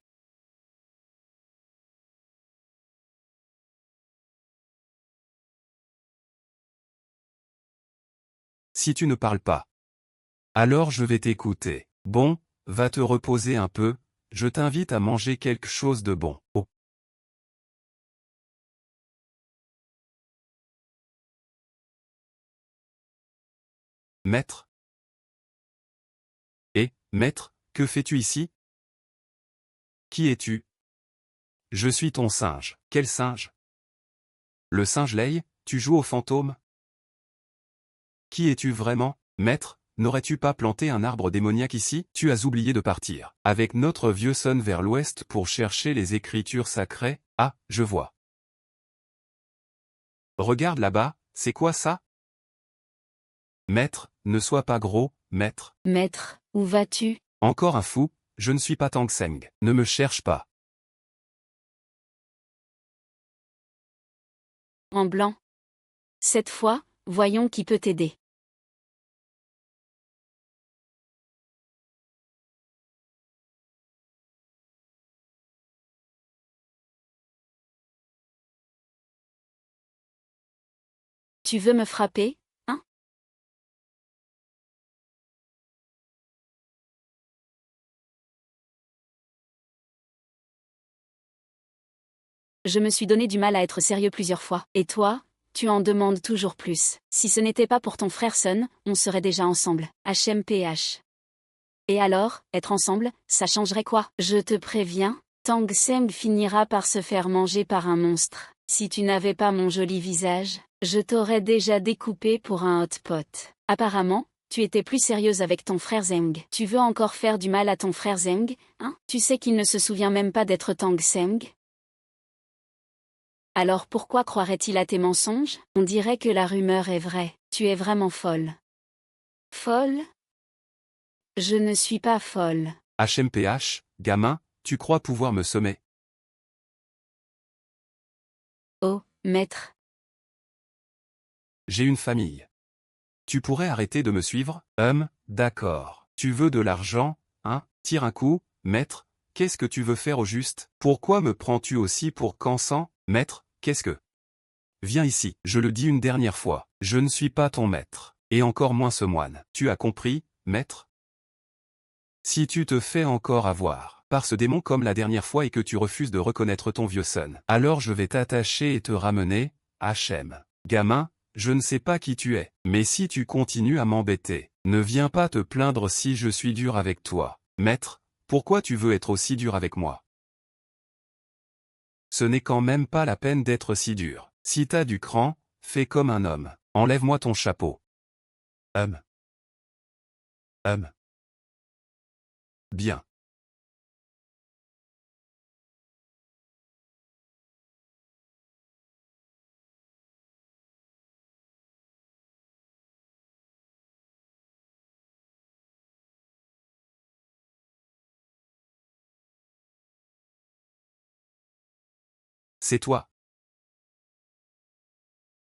Si tu ne parles pas, alors je vais t'écouter. Bon, va te reposer un peu, je t'invite à manger quelque chose de bon. Oh. Maître? Maître, que fais-tu ici? Qui es-tu? Je suis ton singe. Quel singe? Le singe Lei, tu joues au fantôme? Qui es-tu vraiment? Maître, n'aurais-tu pas planté un arbre démoniaque ici? Tu as oublié de partir avec notre vieux son vers l'ouest pour chercher les écritures sacrées? Ah, je vois. Regarde là-bas, c'est quoi ça? Maître, ne sois pas gros, maître. Maître, où vas-tu? Encore un fou, je ne suis pas Tang Seng. Ne me cherche pas. En blanc. Cette fois, voyons qui peut t'aider. Tu veux me frapper, hein? Je me suis donné du mal à être sérieux plusieurs fois. Et toi, tu en demandes toujours plus. Si ce n'était pas pour ton frère Sun, on serait déjà ensemble. HMPH. Et alors, être ensemble, ça changerait quoi? Je te préviens, Tang Seng finira par se faire manger par un monstre. Si tu n'avais pas mon joli visage, je t'aurais déjà découpé pour un hot pot. Apparemment, tu étais plus sérieuse avec ton frère Zeng. Tu veux encore faire du mal à ton frère Zeng, hein? Tu sais qu'il ne se souvient même pas d'être Tang Seng? Alors pourquoi croirait-il à tes mensonges? On dirait que la rumeur est vraie. Tu es vraiment folle. Folle? Je ne suis pas folle. HMPH, gamin, tu crois pouvoir me sommer? Oh, maître. J'ai une famille. Tu pourrais arrêter de me suivre? D'accord. Tu veux de l'argent, hein? Tire un coup, maître, qu'est-ce que tu veux faire au juste? Pourquoi me prends-tu aussi pour Kansan? Maître, qu'est-ce que... Viens ici, je le dis une dernière fois, je ne suis pas ton maître, et encore moins ce moine. Tu as compris, maître? Si tu te fais encore avoir par ce démon comme la dernière fois et que tu refuses de reconnaître ton vieux son, alors je vais t'attacher et te ramener, HM. Gamin, je ne sais pas qui tu es, mais si tu continues à m'embêter, ne viens pas te plaindre si je suis dur avec toi. Maître, pourquoi tu veux être aussi dur avec moi? Ce n'est quand même pas la peine d'être si dur. Si t'as du cran, fais comme un homme. Enlève-moi ton chapeau. Bien. C'est toi.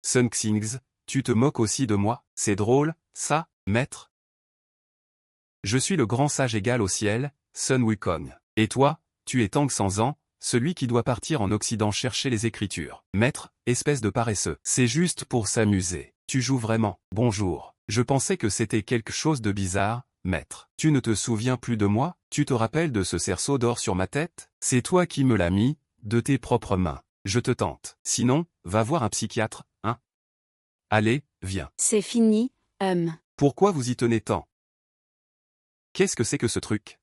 Sun Xingz, tu te moques aussi de moi? C'est drôle, ça, maître? Je suis le grand sage égal au ciel, Sun Wukong. Et toi, tu es Tang Sanzan, celui qui doit partir en Occident chercher les écritures. Maître, espèce de paresseux. C'est juste pour s'amuser. Tu joues vraiment. Bonjour. Je pensais que c'était quelque chose de bizarre, maître. Tu ne te souviens plus de moi? Tu te rappelles de ce cerceau d'or sur ma tête? C'est toi qui me l'as mis, de tes propres mains. Je te tente. Sinon, va voir un psychiatre, hein? Allez, viens. C'est fini, Pourquoi vous y tenez tant? Qu'est-ce que c'est que ce truc?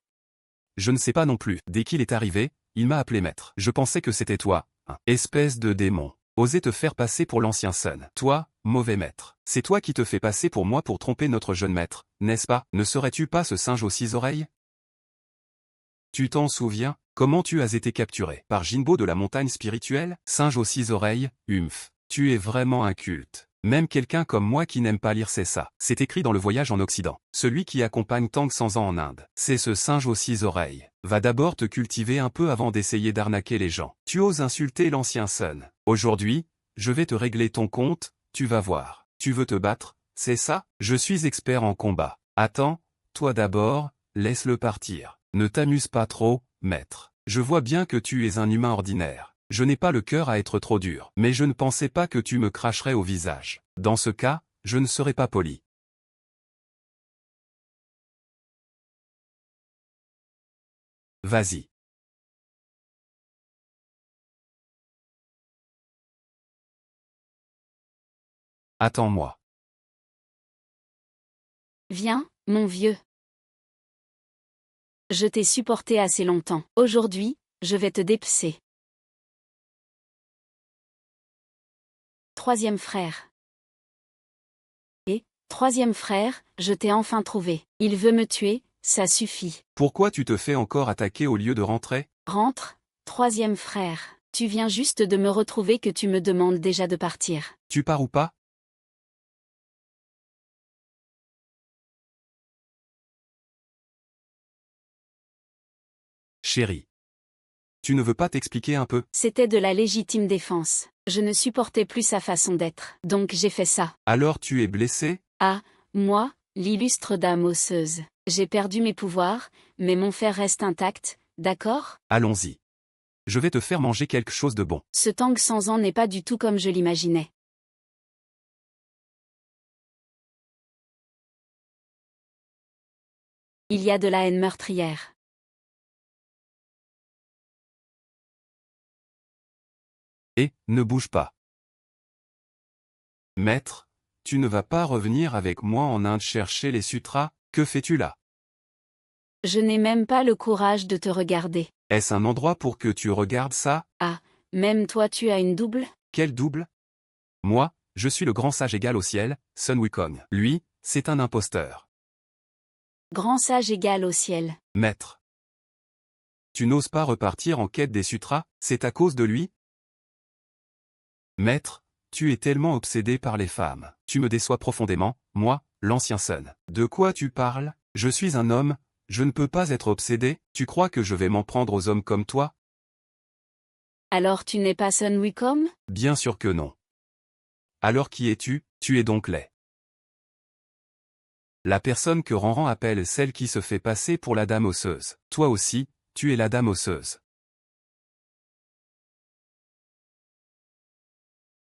Je ne sais pas non plus. Dès qu'il est arrivé, il m'a appelé maître. Je pensais que c'était toi, hein. Espèce de démon. Oser te faire passer pour l'ancien Sun. Toi, mauvais maître. C'est toi qui te fais passer pour moi pour tromper notre jeune maître, n'est-ce pas? Ne serais-tu pas ce singe aux 6 oreilles? Tu t'en souviens? Comment tu as été capturé? Par Jinbo de la montagne spirituelle? Singe aux 6 oreilles, humph. Tu es vraiment inculte. Même quelqu'un comme moi qui n'aime pas lire sait ça. C'est écrit dans le voyage en Occident. Celui qui accompagne Tang Sanzan en Inde. C'est ce singe aux 6 oreilles. Va d'abord te cultiver un peu avant d'essayer d'arnaquer les gens. Tu oses insulter l'ancien Sun. Aujourd'hui, je vais te régler ton compte, tu vas voir. Tu veux te battre, c'est ça? Je suis expert en combat. Attends, toi d'abord, laisse-le partir. Ne t'amuse pas trop, maître. Je vois bien que tu es un humain ordinaire. Je n'ai pas le cœur à être trop dur. Mais je ne pensais pas que tu me cracherais au visage. Dans ce cas, je ne serai pas poli. Vas-y. Attends-moi. Viens, mon vieux. Je t'ai supporté assez longtemps. Aujourd'hui, je vais te dépecer. Troisième frère. Troisième frère, je t'ai enfin trouvé. Il veut me tuer, ça suffit. Pourquoi tu te fais encore attaquer au lieu de rentrer? Rentre, troisième frère. Tu viens juste de me retrouver que tu me demandes déjà de partir. Tu pars ou pas? Chérie. Tu ne veux pas t'expliquer un peu? C'était de la légitime défense. Je ne supportais plus sa façon d'être. Donc j'ai fait ça. Alors tu es blessé? Ah, moi, l'illustre dame osseuse. J'ai perdu mes pouvoirs, mais mon fer reste intact, d'accord? Allons-y. Je vais te faire manger quelque chose de bon. Ce Tang sans an n'est pas du tout comme je l'imaginais. Il y a de la haine meurtrière. Et, ne bouge pas. Maître, tu ne vas pas revenir avec moi en Inde chercher les sutras? Que fais-tu là? Je n'ai même pas le courage de te regarder. Est-ce un endroit pour que tu regardes ça? Ah, même toi tu as une double? Quel double? Moi, je suis le grand sage égal au ciel, Sun Wukong. Lui, c'est un imposteur. Grand sage égal au ciel. Maître. Tu n'oses pas repartir en quête des sutras, c'est à cause de lui? Maître, tu es tellement obsédé par les femmes. Tu me déçois profondément, moi, l'ancien Sun. De quoi tu parles? Je suis un homme, je ne peux pas être obsédé. Tu crois que je vais m'en prendre aux hommes comme toi? Alors tu n'es pas Sun Wukong? Bien sûr que non. Alors qui es-tu? Tu es donc laid. La personne que Ranran appelle celle qui se fait passer pour la dame osseuse. Toi aussi, tu es la dame osseuse.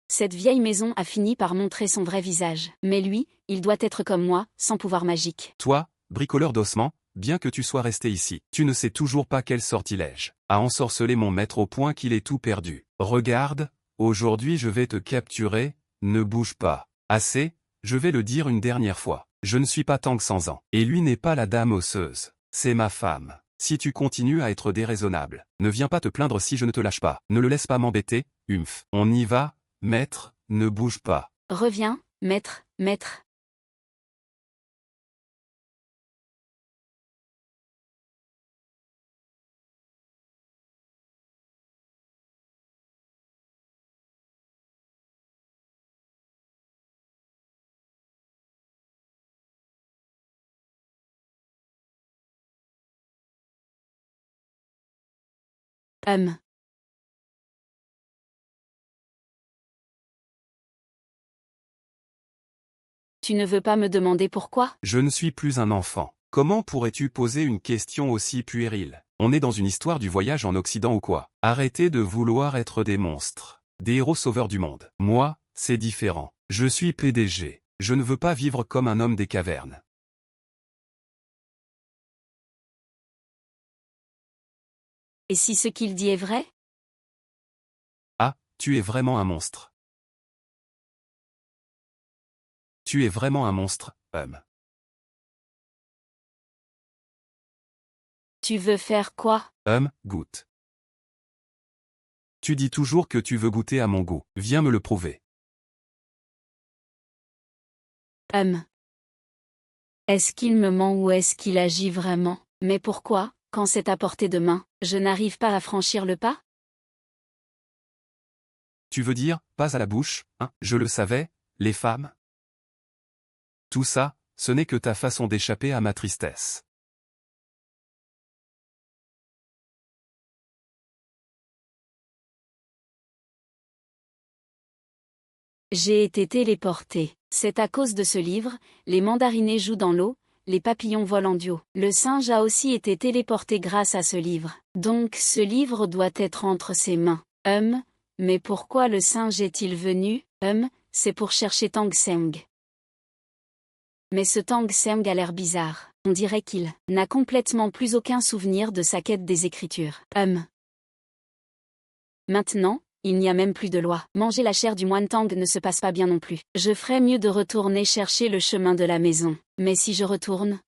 Cette vieille maison a fini par montrer son vrai visage. Mais lui, il doit être comme moi, sans pouvoir magique. Toi, bricoleur d'ossements, bien que tu sois resté ici, tu ne sais toujours pas quel sortilège a ensorcelé mon maître au point qu'il ait tout perdu. Regarde, aujourd'hui je vais te capturer, ne bouge pas. Assez, je vais le dire une dernière fois. Je ne suis pas Tang sans an. Et lui n'est pas la dame osseuse. C'est ma femme. Si tu continues à être déraisonnable, ne viens pas te plaindre si je ne te lâche pas. Ne le laisse pas m'embêter, humph. On y va, maître, ne bouge pas. Reviens, maître, maître. Tu ne veux pas me demander pourquoi? Je ne suis plus un enfant. Comment pourrais-tu poser une question aussi puérile? On est dans une histoire du voyage en Occident ou quoi? Arrêtez de vouloir être des monstres. Des héros sauveurs du monde. Moi, c'est différent. Je suis PDG. Je ne veux pas vivre comme un homme des cavernes. Et si ce qu'il dit est vrai? Ah, tu es vraiment un monstre. Tu es vraiment un monstre, homme. Tu veux faire quoi? Goûte. Tu dis toujours que tu veux goûter à mon goût. Viens me le prouver. Est-ce qu'il me ment ou est-ce qu'il agit vraiment? Mais pourquoi, quand c'est à portée de main, je n'arrive pas à franchir le pas? Tu veux dire, pas à la bouche, hein? Je le savais, les femmes? Tout ça, ce n'est que ta façon d'échapper à ma tristesse. J'ai été téléporté. C'est à cause de ce livre, les mandarinés jouent dans l'eau, les papillons volent en duo. Le singe a aussi été téléporté grâce à ce livre. Donc ce livre doit être entre ses mains. Mais pourquoi le singe est-il venu? C'est pour chercher Tang Seng. Mais ce Tang Seng a l'air bizarre. On dirait qu'il n'a complètement plus aucun souvenir de sa quête des Écritures. Maintenant, il n'y a même plus de loi. Manger la chair du moine Tang ne se passe pas bien non plus. Je ferais mieux de retourner chercher le chemin de la maison. Mais si je retourne,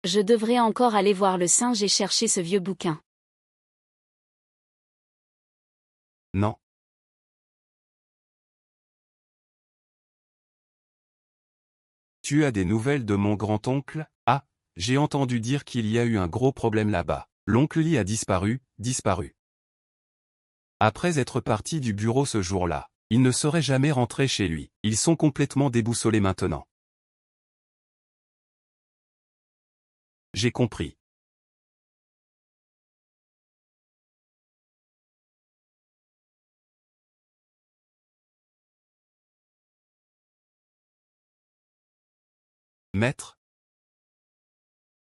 je devrais encore aller voir le singe et chercher ce vieux bouquin. Non. Tu as des nouvelles de mon grand-oncle? Ah, j'ai entendu dire qu'il y a eu un gros problème là-bas. L'oncle Lee a disparu. Après être parti du bureau ce jour-là, il ne serait jamais rentré chez lui. Ils sont complètement déboussolés maintenant. J'ai compris. Maître?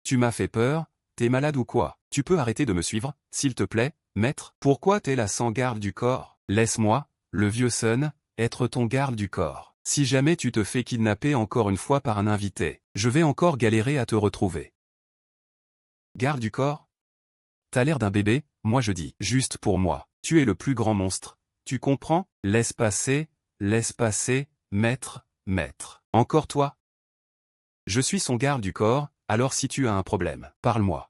Tu m'as fait peur, t'es malade ou quoi? Tu peux arrêter de me suivre, s'il te plaît, maître? Pourquoi t'es là sans garde du corps? Laisse-moi, le vieux Sun, être ton garde du corps. Si jamais tu te fais kidnapper encore une fois par un invité, je vais encore galérer à te retrouver. Garde du corps? T'as l'air d'un bébé, moi je dis, juste pour moi, tu es le plus grand monstre, tu comprends? Laisse passer, maître. Encore toi? Je suis son garde du corps, alors si tu as un problème, parle-moi.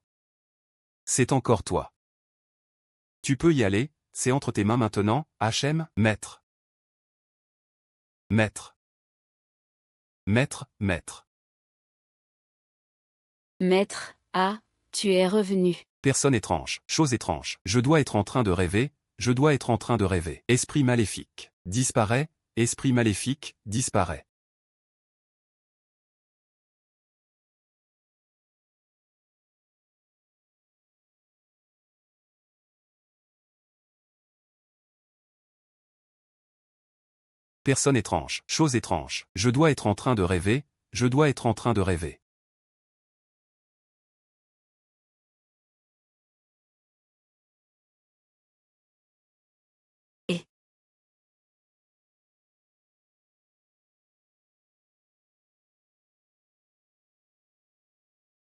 C'est encore toi. Tu peux y aller, c'est entre tes mains maintenant, HM, maître. Maître. Maître, tu es revenu. Personne étrange, chose étrange. Je dois être en train de rêver. Esprit maléfique. Disparaît, esprit maléfique, disparaît. Personne étrange, chose étrange. Je dois être en train de rêver. Et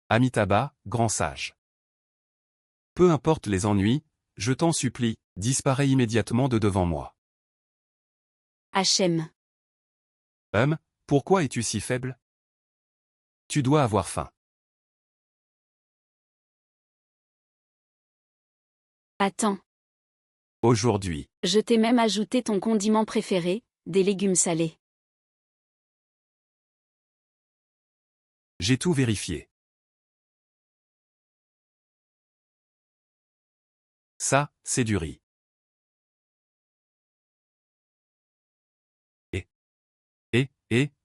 Amitabha, grand sage. Peu importe les ennuis, je t'en supplie, disparais immédiatement de devant moi. HM. Pourquoi es-tu si faible? Tu dois avoir faim. Attends. Aujourd'hui. Je t'ai même ajouté ton condiment préféré, des légumes salés. J'ai tout vérifié. Ça, c'est du riz.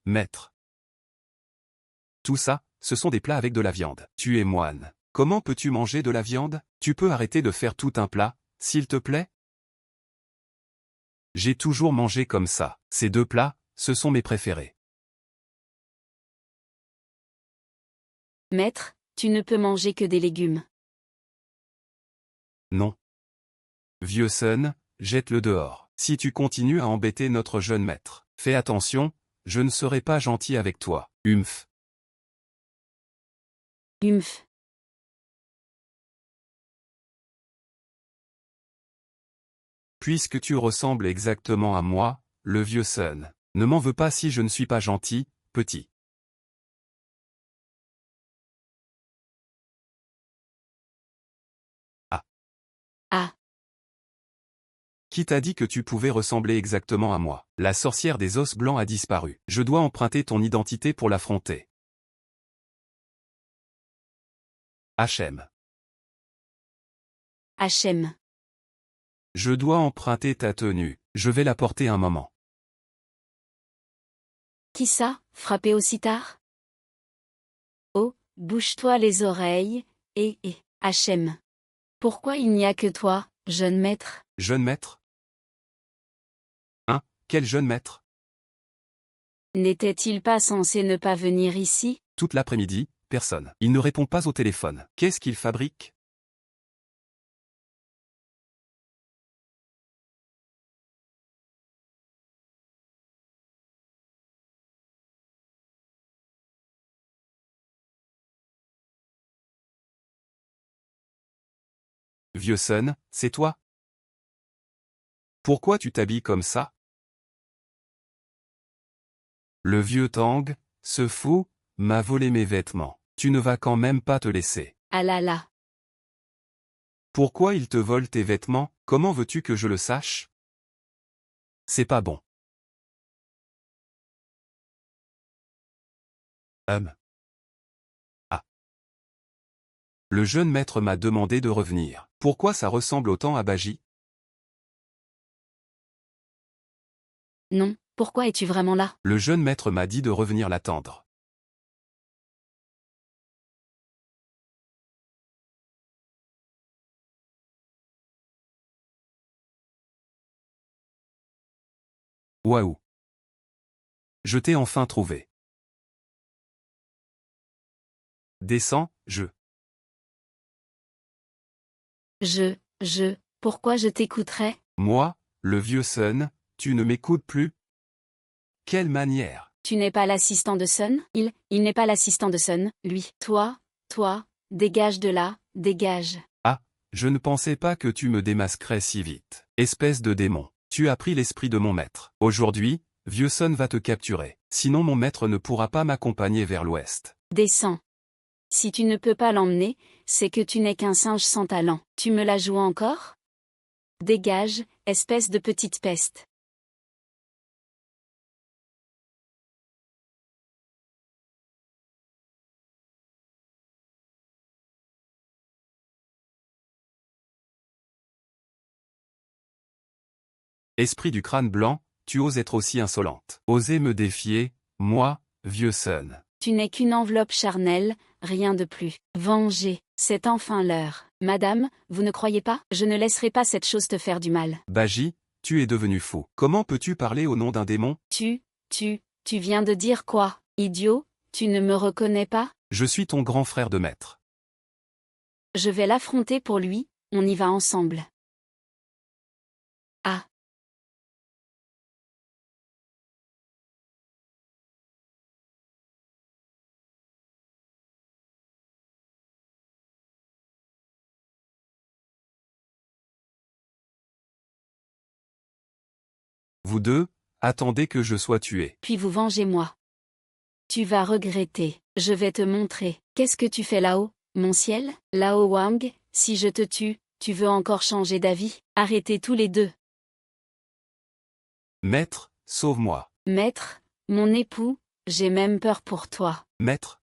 Maître. Tout ça, ce sont des plats avec de la viande. Tu es moine. Comment peux-tu manger de la viande? Tu peux arrêter de faire tout un plat, s'il te plaît? J'ai toujours mangé comme ça. Ces deux plats, ce sont mes préférés. Maître, tu ne peux manger que des légumes. Non. Vieux Sun, jette-le dehors. Si tu continues à embêter notre jeune maître, fais attention, je ne serai pas gentil avec toi. Humph. Puisque tu ressembles exactement à moi, le vieux Sun, ne m'en veux pas si je ne suis pas gentil, petit. Qui t'a dit que tu pouvais ressembler exactement à moi? La sorcière des os blancs a disparu. Je dois emprunter ton identité pour l'affronter. HM. Je dois emprunter ta tenue. Je vais la porter un moment. Qui ça, frappé aussi tard? Oh, bouge-toi les oreilles, et HM. Pourquoi il n'y a que toi, jeune maître? Jeune maître? Hein? Quel jeune maître? N'était-il pas censé ne pas venir ici? Toute l'après-midi, personne. Il ne répond pas au téléphone. Qu'est-ce qu'il fabrique? Vieux Sun, c'est toi? Pourquoi tu t'habilles comme ça? Le vieux Tang, ce fou, m'a volé mes vêtements. Tu ne vas quand même pas te laisser. Ah là là. Pourquoi il te vole tes vêtements? Comment veux-tu que je le sache? C'est pas bon. Ah. Le jeune maître m'a demandé de revenir. Pourquoi ça ressemble autant à Baji? Non, pourquoi es-tu vraiment là? Le jeune maître m'a dit de revenir l'attendre. Waouh! Je t'ai enfin trouvé. Descends, Pourquoi je t'écouterais? Moi, le vieux Sun, tu ne m'écoutes plus? Quelle manière! Tu n'es pas l'assistant de Sun? Il n'est pas l'assistant de Sun, lui. Toi, dégage de là, dégage. Ah, je ne pensais pas que tu me démasquerais si vite. Espèce de démon. Tu as pris l'esprit de mon maître. Aujourd'hui, vieux Sun va te capturer. Sinon mon maître ne pourra pas m'accompagner vers l'ouest. Descends. Si tu ne peux pas l'emmener, c'est que tu n'es qu'un singe sans talent. Tu me la joues encore? Dégage, espèce de petite peste. Esprit du crâne blanc, tu oses être aussi insolente. Oser me défier, moi, vieux Sun. Tu n'es qu'une enveloppe charnelle, rien de plus. Venger, c'est enfin l'heure. Madame, vous ne croyez pas? Je ne laisserai pas cette chose te faire du mal. Baji, tu es devenu fou. Comment peux-tu parler au nom d'un démon? Tu viens de dire quoi? Idiot, tu ne me reconnais pas? Je suis ton grand frère de maître. Je vais l'affronter pour lui, on y va ensemble. Ah. Vous deux, attendez que je sois tué. Puis vous vengez-moi. Tu vas regretter, je vais te montrer. Qu'est-ce que tu fais là-haut, mon ciel? Lao Wang, si je te tue, tu veux encore changer d'avis? Arrêtez tous les deux. Maître, sauve-moi. Maître, mon époux, j'ai même peur pour toi. Maître.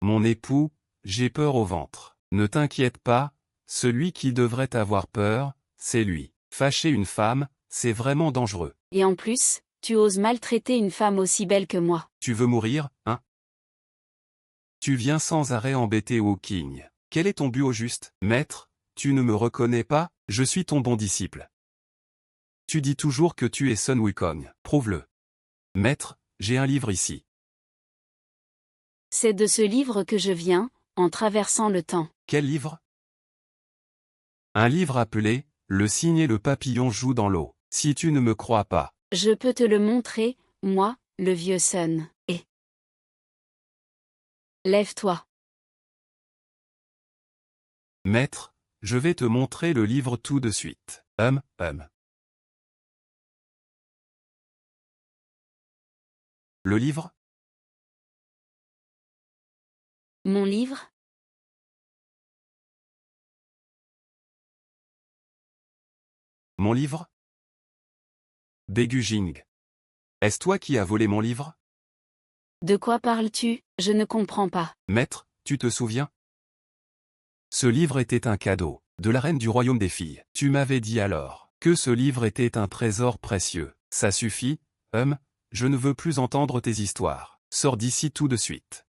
Mon époux, j'ai peur au ventre. Ne t'inquiète pas, celui qui devrait avoir peur, c'est lui. Fâcher une femme, c'est vraiment dangereux. Et en plus, tu oses maltraiter une femme aussi belle que moi. Tu veux mourir, hein? Tu viens sans arrêt embêter Wu King. Quel est ton but au juste? Maître, tu ne me reconnais pas, je suis ton bon disciple. Tu dis toujours que tu es Sun Wukong. Prouve-le. Maître, j'ai un livre ici. C'est de ce livre que je viens, en traversant le temps. Quel livre? Un livre appelé « Le cygne et le papillon jouent dans l'eau ». Si tu ne me crois pas. Je peux te le montrer, moi, le vieux Sun. Et... Lève-toi. Maître, je vais te montrer le livre tout de suite. Le livre? Mon livre? Mon livre? Begu Jing. Est-ce toi qui as volé mon livre? De quoi parles-tu? Je ne comprends pas. Maître, tu te souviens? Ce livre était un cadeau, de la reine du royaume des filles. Tu m'avais dit alors, que ce livre était un trésor précieux. Ça suffit, je ne veux plus entendre tes histoires. Sors d'ici tout de suite.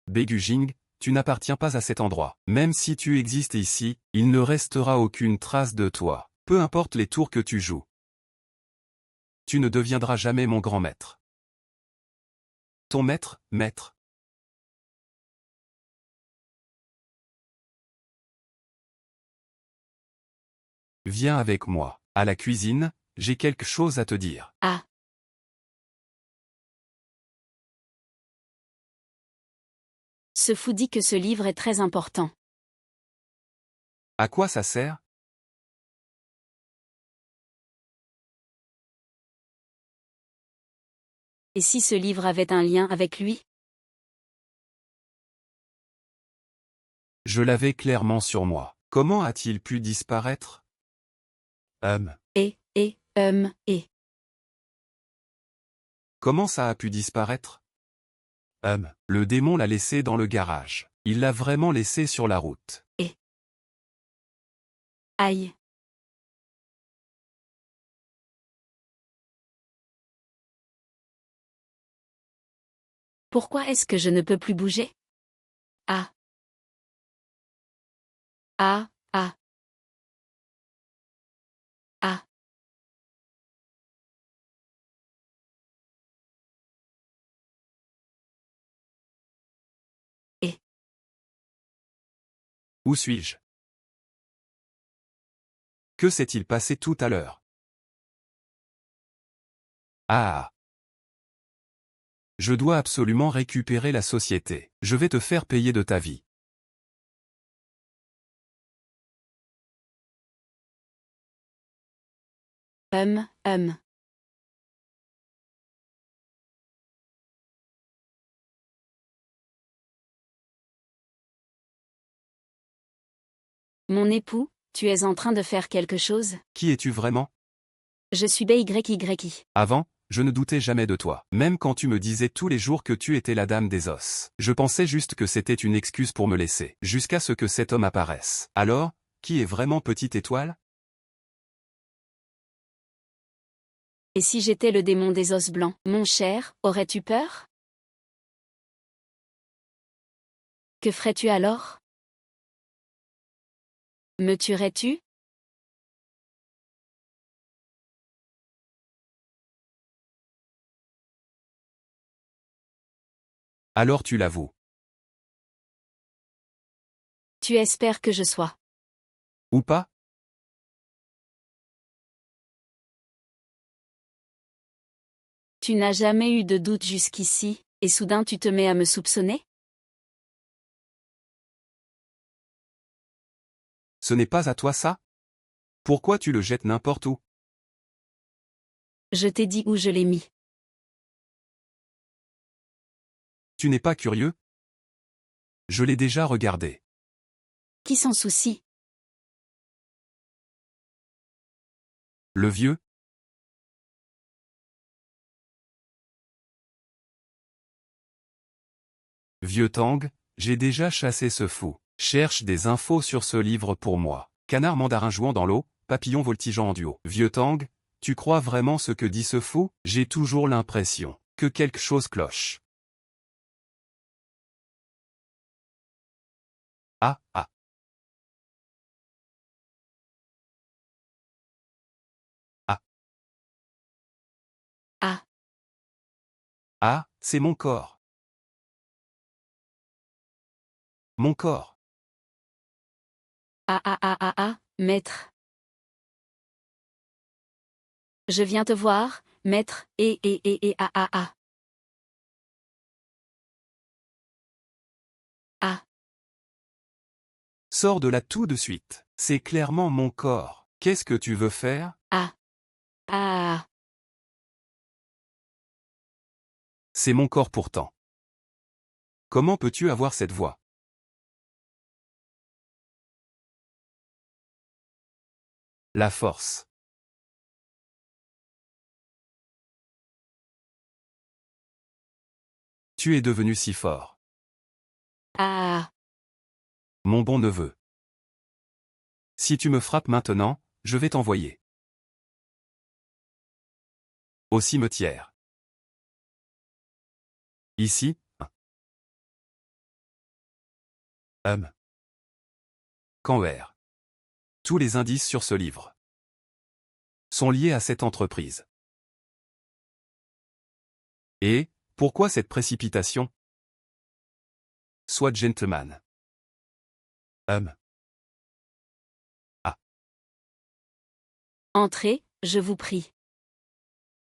Begu Jing, tu n'appartiens pas à cet endroit. Même si tu existes ici, il ne restera aucune trace de toi. Peu importe les tours que tu joues. tu ne deviendras jamais mon grand maître. Ton maître, maître. Viens avec moi. À la cuisine, j'ai quelque chose à te dire. Ah. Ce fou dit que ce livre est très important. À quoi ça sert? Et si ce livre avait un lien avec lui? Je l'avais clairement sur moi. Comment a-t-il pu disparaître? Et. Comment ça a pu disparaître? Le démon l'a laissé dans le garage. Il l'a vraiment laissé sur la route. Aïe. Pourquoi est-ce que je ne peux plus bouger? Ah. Ah, ah. Ah. Et. Où suis-je? Que s'est-il passé tout à l'heure? Ah! Je dois absolument récupérer la société. Je vais te faire payer de ta vie. Hum. Mon époux, tu es en train de faire quelque chose? Qui es-tu vraiment? Je suis BYYI. Avant, je ne doutais jamais de toi. Même quand tu me disais tous les jours que tu étais la dame des os. Je pensais juste que c'était une excuse pour me laisser. Jusqu'à ce que cet homme apparaisse. Alors, qui est vraiment Petite Étoile? Et si j'étais le démon des os blancs, mon cher, aurais-tu peur? Que ferais-tu alors? Me tuerais-tu? Alors tu l'avoues. Tu espères que je sois. Ou pas? Tu n'as jamais eu de doute jusqu'ici, et soudain tu te mets à me soupçonner? Ce n'est pas à toi ça? Pourquoi tu le jettes n'importe où? Je t'ai dit où je l'ai mis. Tu n'es pas curieux? Je l'ai déjà regardé. Qui s'en soucie? Le vieux? Vieux Tang, j'ai déjà chassé ce fou. Cherche des infos sur ce livre pour moi. Canard mandarin jouant dans l'eau, papillon voltigeant en duo. Vieux Tang, tu crois vraiment ce que dit ce fou? J'ai toujours l'impression que quelque chose cloche. Ah, ah. Ah. Ah. Ah, c'est mon corps. Mon corps. Maître. Je viens te voir, maître, ah. Ah. Sors de là tout de suite. C'est clairement mon corps. Qu'est-ce que tu veux faire? Ah. Ah. C'est mon corps pourtant. Comment peux-tu avoir cette voix? La force. Tu es devenu si fort. Ah. Mon bon neveu. Si tu me frappes maintenant, je vais t'envoyer au cimetière. Ici, Canwer. Tous les indices sur ce livre sont liés à cette entreprise. Et, pourquoi cette précipitation? Sois gentleman. Ah. Entrez, je vous prie.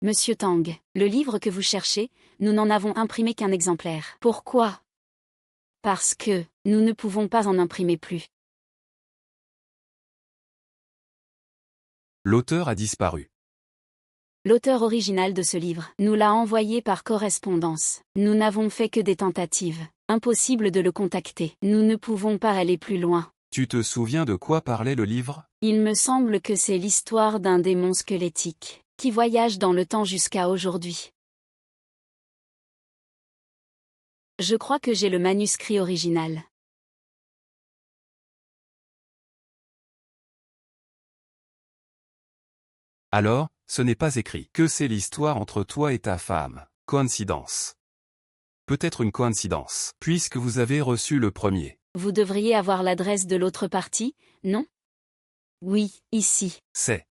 Monsieur Tang, le livre que vous cherchez, nous n'en avons imprimé qu'un exemplaire. Pourquoi? Parce que, nous ne pouvons pas en imprimer plus. L'auteur a disparu. L'auteur original de ce livre nous l'a envoyé par correspondance. Nous n'avons fait que des tentatives. Impossible de le contacter. Nous ne pouvons pas aller plus loin. Tu te souviens de quoi parlait le livre? Il me semble que c'est l'histoire d'un démon squelettique, qui voyage dans le temps jusqu'à aujourd'hui. Je crois que j'ai le manuscrit original. Alors, ce n'est pas écrit. Que c'est l'histoire entre toi et ta femme. Coïncidence. Peut-être une coïncidence, puisque vous avez reçu le premier. Vous devriez avoir l'adresse de l'autre partie, non? Oui, ici. C'est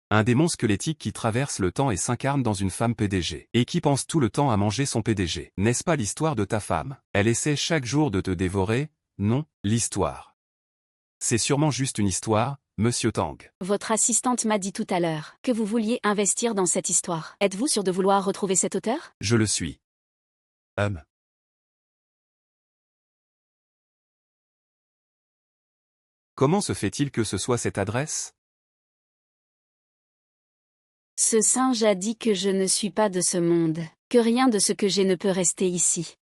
un démon squelettique qui traverse le temps et s'incarne dans une femme PDG, et qui pense tout le temps à manger son PDG. N'est-ce pas l'histoire de ta femme? Elle essaie chaque jour de te dévorer? Non, l'histoire. C'est sûrement juste une histoire, Monsieur Tang. Votre assistante m'a dit tout à l'heure que vous vouliez investir dans cette histoire. Êtes-vous sûr de vouloir retrouver cet auteur? Je le suis. Comment se fait-il que ce soit cette adresse? Ce singe a dit que je ne suis pas de ce monde, que rien de ce que j'ai ne peut rester ici.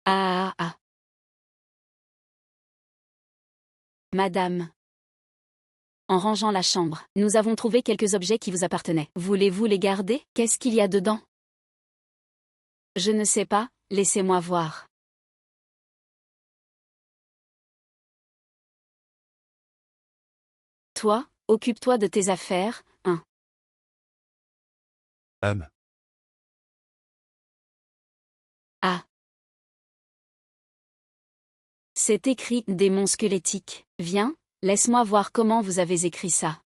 Ah ah ah. Madame. En rangeant la chambre, nous avons trouvé quelques objets qui vous appartenaient. Voulez-vous les garder? Qu'est-ce qu'il y a dedans? Je ne sais pas, laissez-moi voir. Toi, occupe-toi de tes affaires, hein. Ah. C'est écrit « démon squelettique ». Viens, laisse-moi voir comment vous avez écrit ça.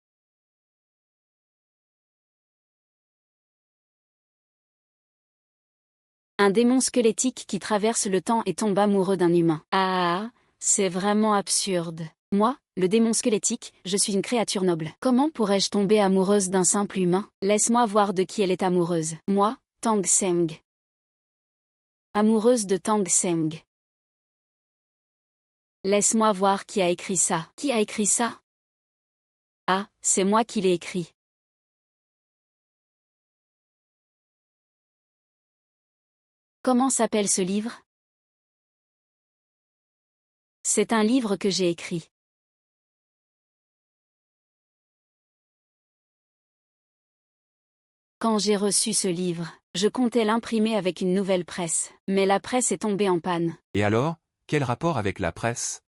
Un démon squelettique qui traverse le temps et tombe amoureux d'un humain. Ah, c'est vraiment absurde. Moi, le démon squelettique, je suis une créature noble. Comment pourrais-je tomber amoureuse d'un simple humain? Laisse-moi voir de qui elle est amoureuse. Moi, Tang Seng. Amoureuse de Tang Seng. Laisse-moi voir qui a écrit ça. Qui a écrit ça? Ah, c'est moi qui l'ai écrit. Comment s'appelle ce livre? C'est un livre que j'ai écrit. Quand j'ai reçu ce livre, je comptais l'imprimer avec une nouvelle presse, mais la presse est tombée en panne. Et alors, quel rapport avec la presse?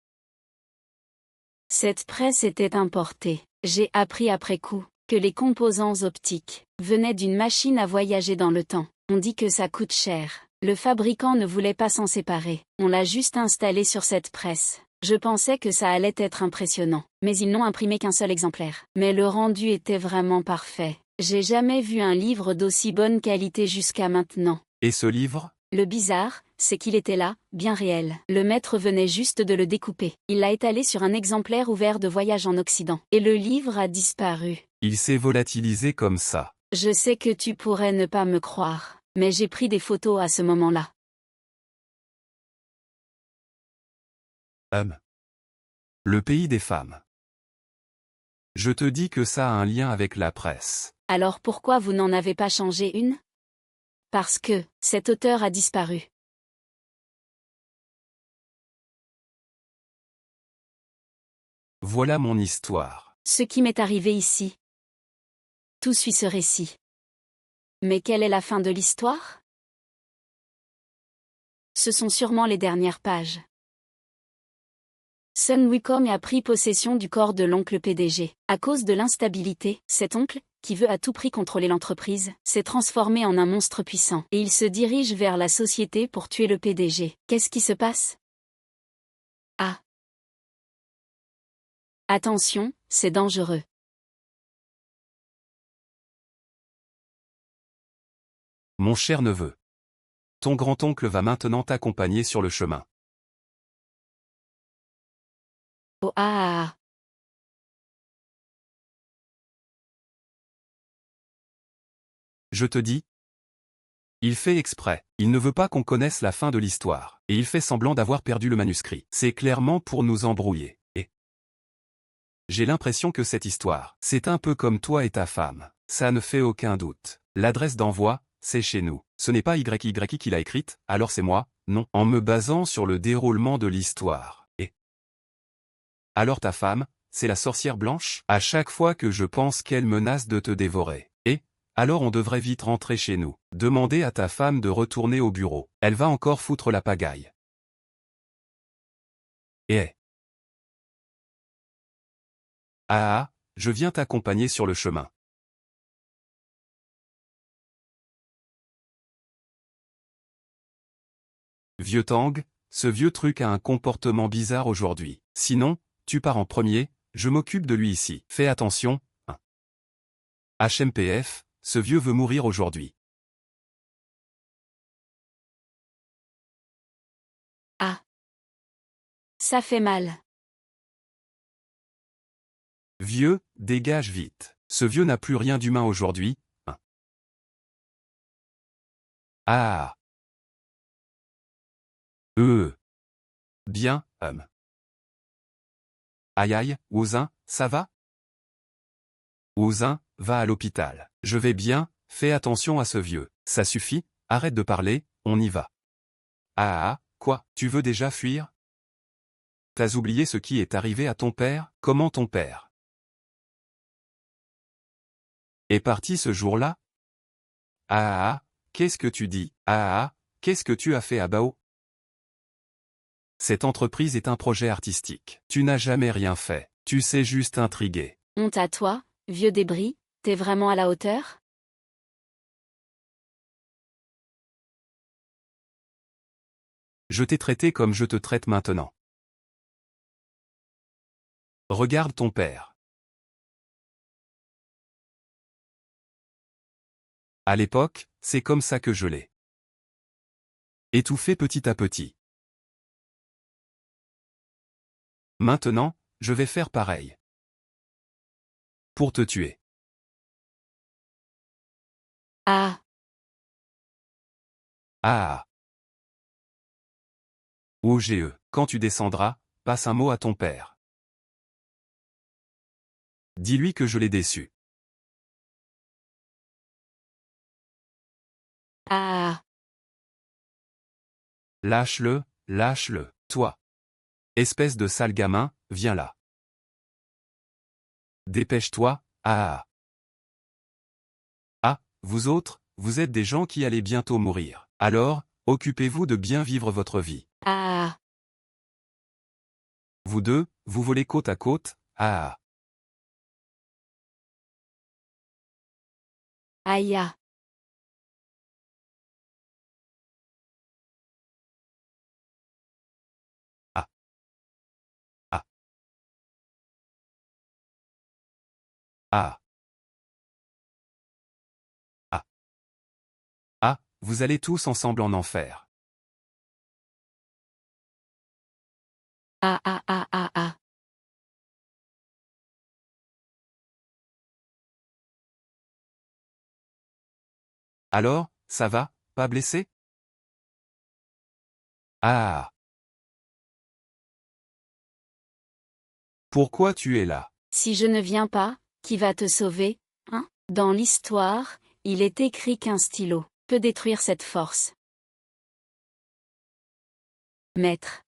Cette presse était importée. J'ai appris après coup que les composants optiques venaient d'une machine à voyager dans le temps. On dit que ça coûte cher. Le fabricant ne voulait pas s'en séparer. On l'a juste installé sur cette presse. Je pensais que ça allait être impressionnant, mais ils n'ont imprimé qu'un seul exemplaire. Mais le rendu était vraiment parfait. J'ai jamais vu un livre d'aussi bonne qualité jusqu'à maintenant. Et ce livre? Le bizarre, c'est qu'il était là, bien réel. Le maître venait juste de le découper. Il l'a étalé sur un exemplaire ouvert de Voyage en Occident. Et le livre a disparu. Il s'est volatilisé comme ça. Je sais que tu pourrais ne pas me croire, mais j'ai pris des photos à ce moment-là. Le pays des femmes. Je te dis que ça a un lien avec la presse. Alors pourquoi vous n'en avez pas changé une? Parce que, cet auteur a disparu. Voilà mon histoire. Ce qui m'est arrivé ici. Tout suit ce récit. Mais quelle est la fin de l'histoire? Ce sont sûrement les dernières pages. Sun Wukong a pris possession du corps de l'oncle PDG. À cause de l'instabilité, cet oncle, qui veut à tout prix contrôler l'entreprise, s'est transformé en un monstre puissant. Et il se dirige vers la société pour tuer le PDG. Qu'est-ce qui se passe? Ah. Attention, c'est dangereux. Mon cher neveu. Ton grand-oncle va maintenant t'accompagner sur le chemin. Oh ah. Je te dis. Il fait exprès. Il ne veut pas qu'on connaisse la fin de l'histoire. Et il fait semblant d'avoir perdu le manuscrit. C'est clairement pour nous embrouiller. Et j'ai l'impression que cette histoire, c'est un peu comme toi et ta femme. Ça ne fait aucun doute. L'adresse d'envoi, c'est chez nous. Ce n'est pas YYI qui l'a écrite, alors c'est moi, non. En me basant sur le déroulement de l'histoire. Et alors ta femme, c'est la sorcière blanche? À chaque fois que je pense qu'elle menace de te dévorer. Et alors on devrait vite rentrer chez nous. Demander à ta femme de retourner au bureau. Elle va encore foutre la pagaille. Et ah, je viens t'accompagner sur le chemin. Vieux Tang, ce vieux truc a un comportement bizarre aujourd'hui. Sinon, tu pars en premier, je m'occupe de lui ici. Fais attention, hein. HMPF, ce vieux veut mourir aujourd'hui. Ah. Ça fait mal. Vieux, dégage vite. Ce vieux n'a plus rien d'humain aujourd'hui, hein. Ah. Bien, Aïe aïe, Wozin, ça va? Wozin, va à l'hôpital. Je vais bien, fais attention à ce vieux. Ça suffit, arrête de parler, on y va. Ah, quoi, tu veux déjà fuir? T'as oublié ce qui est arrivé à ton père? Comment ton père est parti ce jour-là? Ah, qu'est-ce que tu dis? Ah, qu'est-ce que tu as fait à Bao? Cette entreprise est un projet artistique. Tu n'as jamais rien fait. Tu sais juste intriguer. Honte à toi, vieux débris, t'es vraiment à la hauteur? Je t'ai traité comme je te traite maintenant. Regarde ton père. À l'époque, c'est comme ça que je l'ai étouffé petit à petit. Maintenant, je vais faire pareil. Pour te tuer. Ah. Ah. OGE, quand tu descendras, passe un mot à ton père. Dis-lui que je l'ai déçu. Ah. Lâche-le, lâche-le, toi. Espèce de sale gamin, viens là. Dépêche-toi, ah. Ah, vous autres, vous êtes des gens qui allez bientôt mourir. Alors, occupez-vous de bien vivre votre vie. Ah. Vous deux, vous volez côte à côte, ah. Aïe ah. Ah. Ah. Ah. Ah. Ah, vous allez tous ensemble en enfer. Ah ah ah ah ah. Alors, ça va, pas blessé? Ah. Pourquoi tu es là? Si je ne viens pas, qui va te sauver, hein? Dans l'histoire, il est écrit qu'un stylo peut détruire cette force. Maître.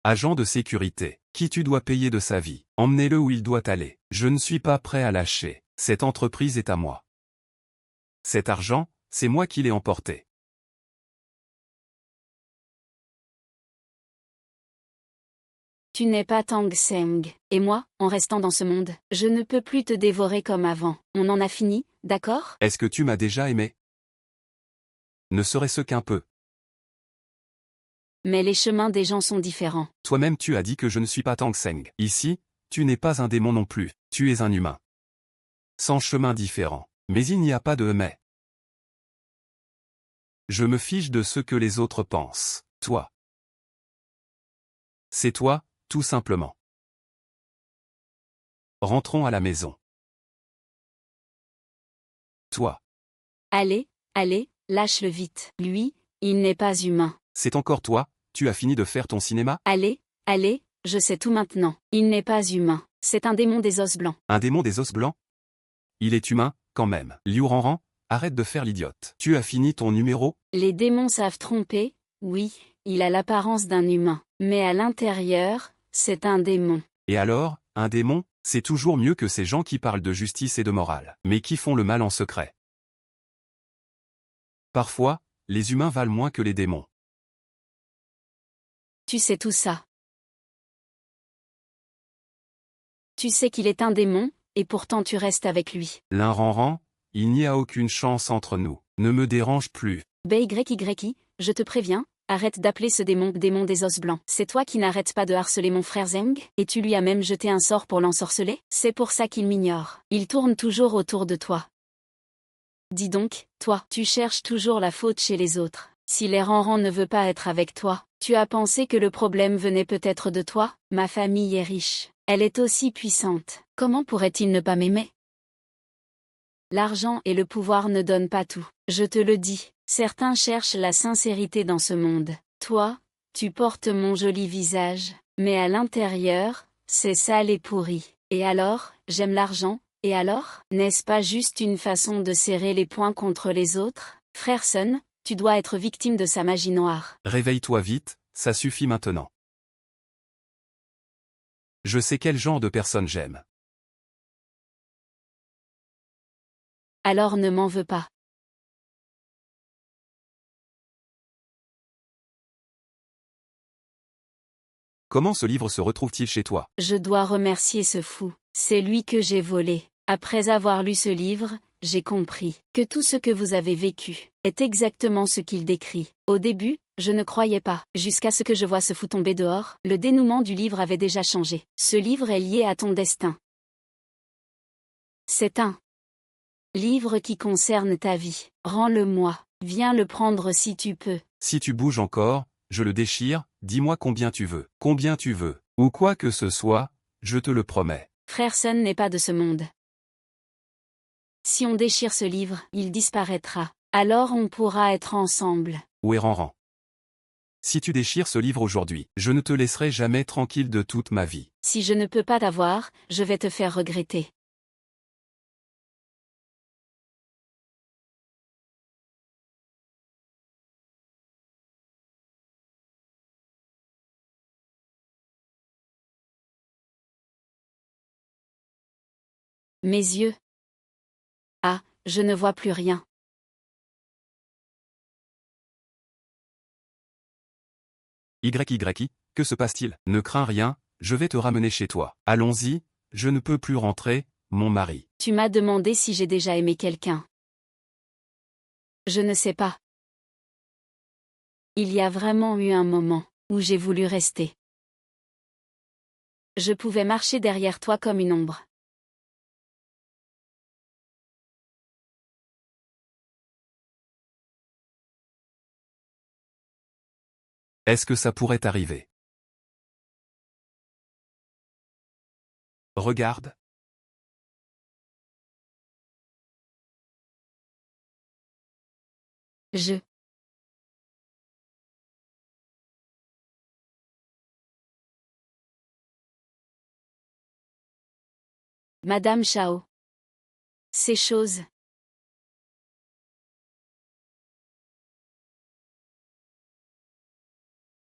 Agent de sécurité, qui tu dois payer de sa vie, emmenez-le où il doit aller. Je ne suis pas prêt à lâcher. Cette entreprise est à moi. Cet argent, c'est moi qui l'ai emporté. Tu n'es pas Tang Seng. Et moi, en restant dans ce monde, je ne peux plus te dévorer comme avant. On en a fini, d'accord? Est-ce que tu m'as déjà aimé? Ne serait-ce qu'un peu. Mais les chemins des gens sont différents. Toi-même tu as dit que je ne suis pas Tang Seng. Ici, tu n'es pas un démon non plus, tu es un humain. Sans chemin différent. Mais il n'y a pas de mais. Je me fiche de ce que les autres pensent. Toi. C'est toi, tout simplement. Rentrons à la maison. Toi. Allez, allez, lâche-le vite. Lui, il n'est pas humain. C'est encore toi, tu as fini de faire ton cinéma? Allez, allez, je sais tout maintenant. Il n'est pas humain. C'est un démon des os blancs. Un démon des os blancs? Il est humain, quand même. Liu Ranran, arrête de faire l'idiote. Tu as fini ton numéro? Les démons savent tromper, oui, il a l'apparence d'un humain. Mais à l'intérieur, c'est un démon. Et alors, un démon, c'est toujours mieux que ces gens qui parlent de justice et de morale, mais qui font le mal en secret. Parfois, les humains valent moins que les démons. Tu sais tout ça. Tu sais qu'il est un démon, et pourtant tu restes avec lui. L'un Ranran, il n'y a aucune chance entre nous. Ne me dérange plus. BYY, je te préviens, arrête d'appeler ce démon des os blancs. C'est toi qui n'arrêtes pas de harceler mon frère Zeng, et tu lui as même jeté un sort pour l'ensorceler? C'est pour ça qu'il m'ignore. Il tourne toujours autour de toi. Dis donc, toi, tu cherches toujours la faute chez les autres. Si les Ranran ne veut pas être avec toi, tu as pensé que le problème venait peut-être de toi? Ma famille est riche. Elle est aussi puissante. Comment pourrait-il ne pas m'aimer? L'argent et le pouvoir ne donnent pas tout. Je te le dis, certains cherchent la sincérité dans ce monde. Toi, tu portes mon joli visage, mais à l'intérieur, c'est sale et pourri. Et alors, j'aime l'argent, et alors? N'est-ce pas juste une façon de serrer les poings contre les autres? Frère Sun, tu dois être victime de sa magie noire. Réveille-toi vite, ça suffit maintenant. Je sais quel genre de personne j'aime. Alors ne m'en veux pas. Comment ce livre se retrouve-t-il chez toi? Je dois remercier ce fou. C'est lui que j'ai volé. Après avoir lu ce livre, j'ai compris que tout ce que vous avez vécu est exactement ce qu'il décrit. Au début, je ne croyais pas. Jusqu'à ce que je vois ce fou tomber dehors, le dénouement du livre avait déjà changé. Ce livre est lié à ton destin. C'est un livre qui concerne ta vie. Rends-le-moi. Viens le prendre si tu peux. Si tu bouges encore, je le déchire, dis-moi combien tu veux. Combien tu veux. Ou quoi que ce soit, je te le promets. Frère Sun n'est pas de ce monde. Si on déchire ce livre, il disparaîtra. Alors on pourra être ensemble. Où est Ranran? Si tu déchires ce livre aujourd'hui, je ne te laisserai jamais tranquille de toute ma vie. Si je ne peux pas t'avoir, je vais te faire regretter. Mes yeux. Ah, je ne vois plus rien. YY, que se passe-t-il? Ne crains rien, je vais te ramener chez toi. Allons-y, je ne peux plus rentrer, mon mari. Tu m'as demandé si j'ai déjà aimé quelqu'un. Je ne sais pas. Il y a vraiment eu un moment où j'ai voulu rester. Je pouvais marcher derrière toi comme une ombre. Est-ce que ça pourrait t'arriver? Regarde. Je. Madame Chao. Ces choses.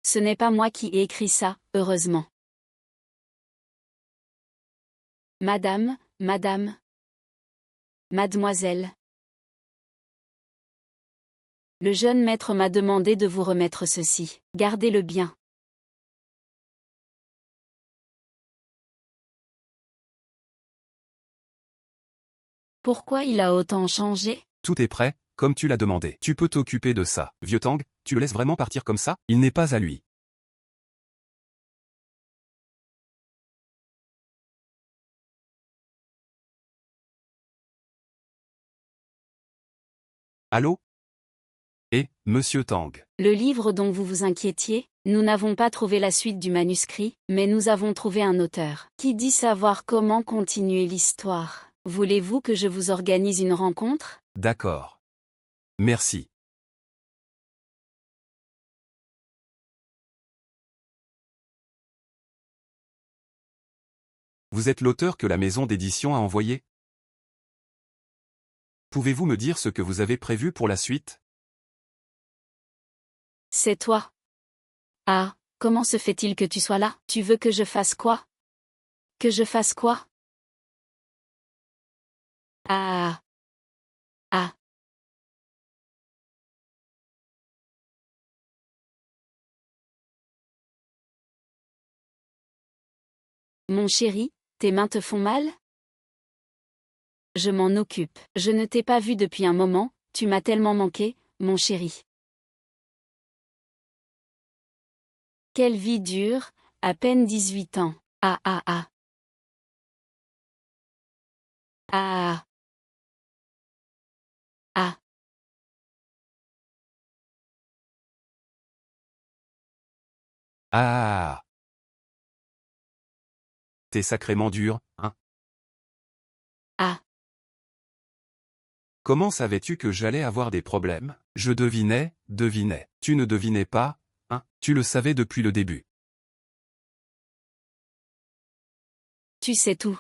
Ce n'est pas moi qui ai écrit ça, heureusement. Madame, mademoiselle. Le jeune maître m'a demandé de vous remettre ceci. Gardez-le bien. Pourquoi il a autant changé? Tout est prêt, comme tu l'as demandé. Tu peux t'occuper de ça. Vieux Tang, tu le laisses vraiment partir comme ça? Il n'est pas à lui. Allô? Monsieur Tang. Le livre dont vous vous inquiétiez, nous n'avons pas trouvé la suite du manuscrit, mais nous avons trouvé un auteur qui dit savoir comment continuer l'histoire. Voulez-vous que je vous organise une rencontre? D'accord. Merci. Vous êtes l'auteur que la maison d'édition a envoyé? Pouvez-vous me dire ce que vous avez prévu pour la suite? C'est toi. Ah, comment se fait-il que tu sois là? Tu veux que je fasse quoi? Que je fasse quoi? Ah. Ah. Mon chéri, tes mains te font mal? Je m'en occupe. Je ne t'ai pas vu depuis un moment, tu m'as tellement manqué, mon chéri. Quelle vie dure, à peine 18 ans. Ah ah ah. Ah. Ah. Ah. T'es sacrément dur, hein? Ah. Comment savais-tu que j'allais avoir des problèmes? Je devinais. Tu ne devinais pas, hein? Tu le savais depuis le début. Tu sais tout.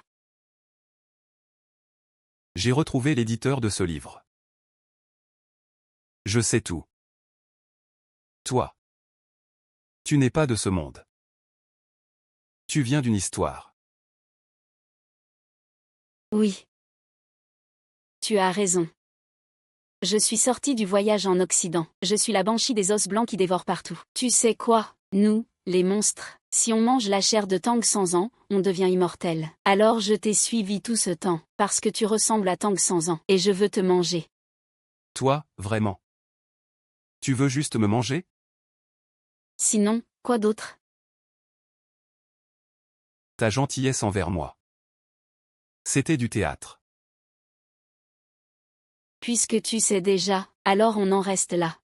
J'ai retrouvé l'éditeur de ce livre. Je sais tout. Toi. Tu n'es pas de ce monde. Tu viens d'une histoire. Oui. Tu as raison. Je suis sortie du voyage en Occident. Je suis la banshee des os blancs qui dévore partout. Tu sais quoi, nous, les monstres, si on mange la chair de Tang 100 ans, on devient immortel. Alors je t'ai suivi tout ce temps, parce que tu ressembles à Tang 100 ans, et je veux te manger. Toi, vraiment. Tu veux juste me manger? Sinon, quoi d'autre? Ta gentillesse envers moi. C'était du théâtre. Puisque tu sais déjà, alors on en reste là.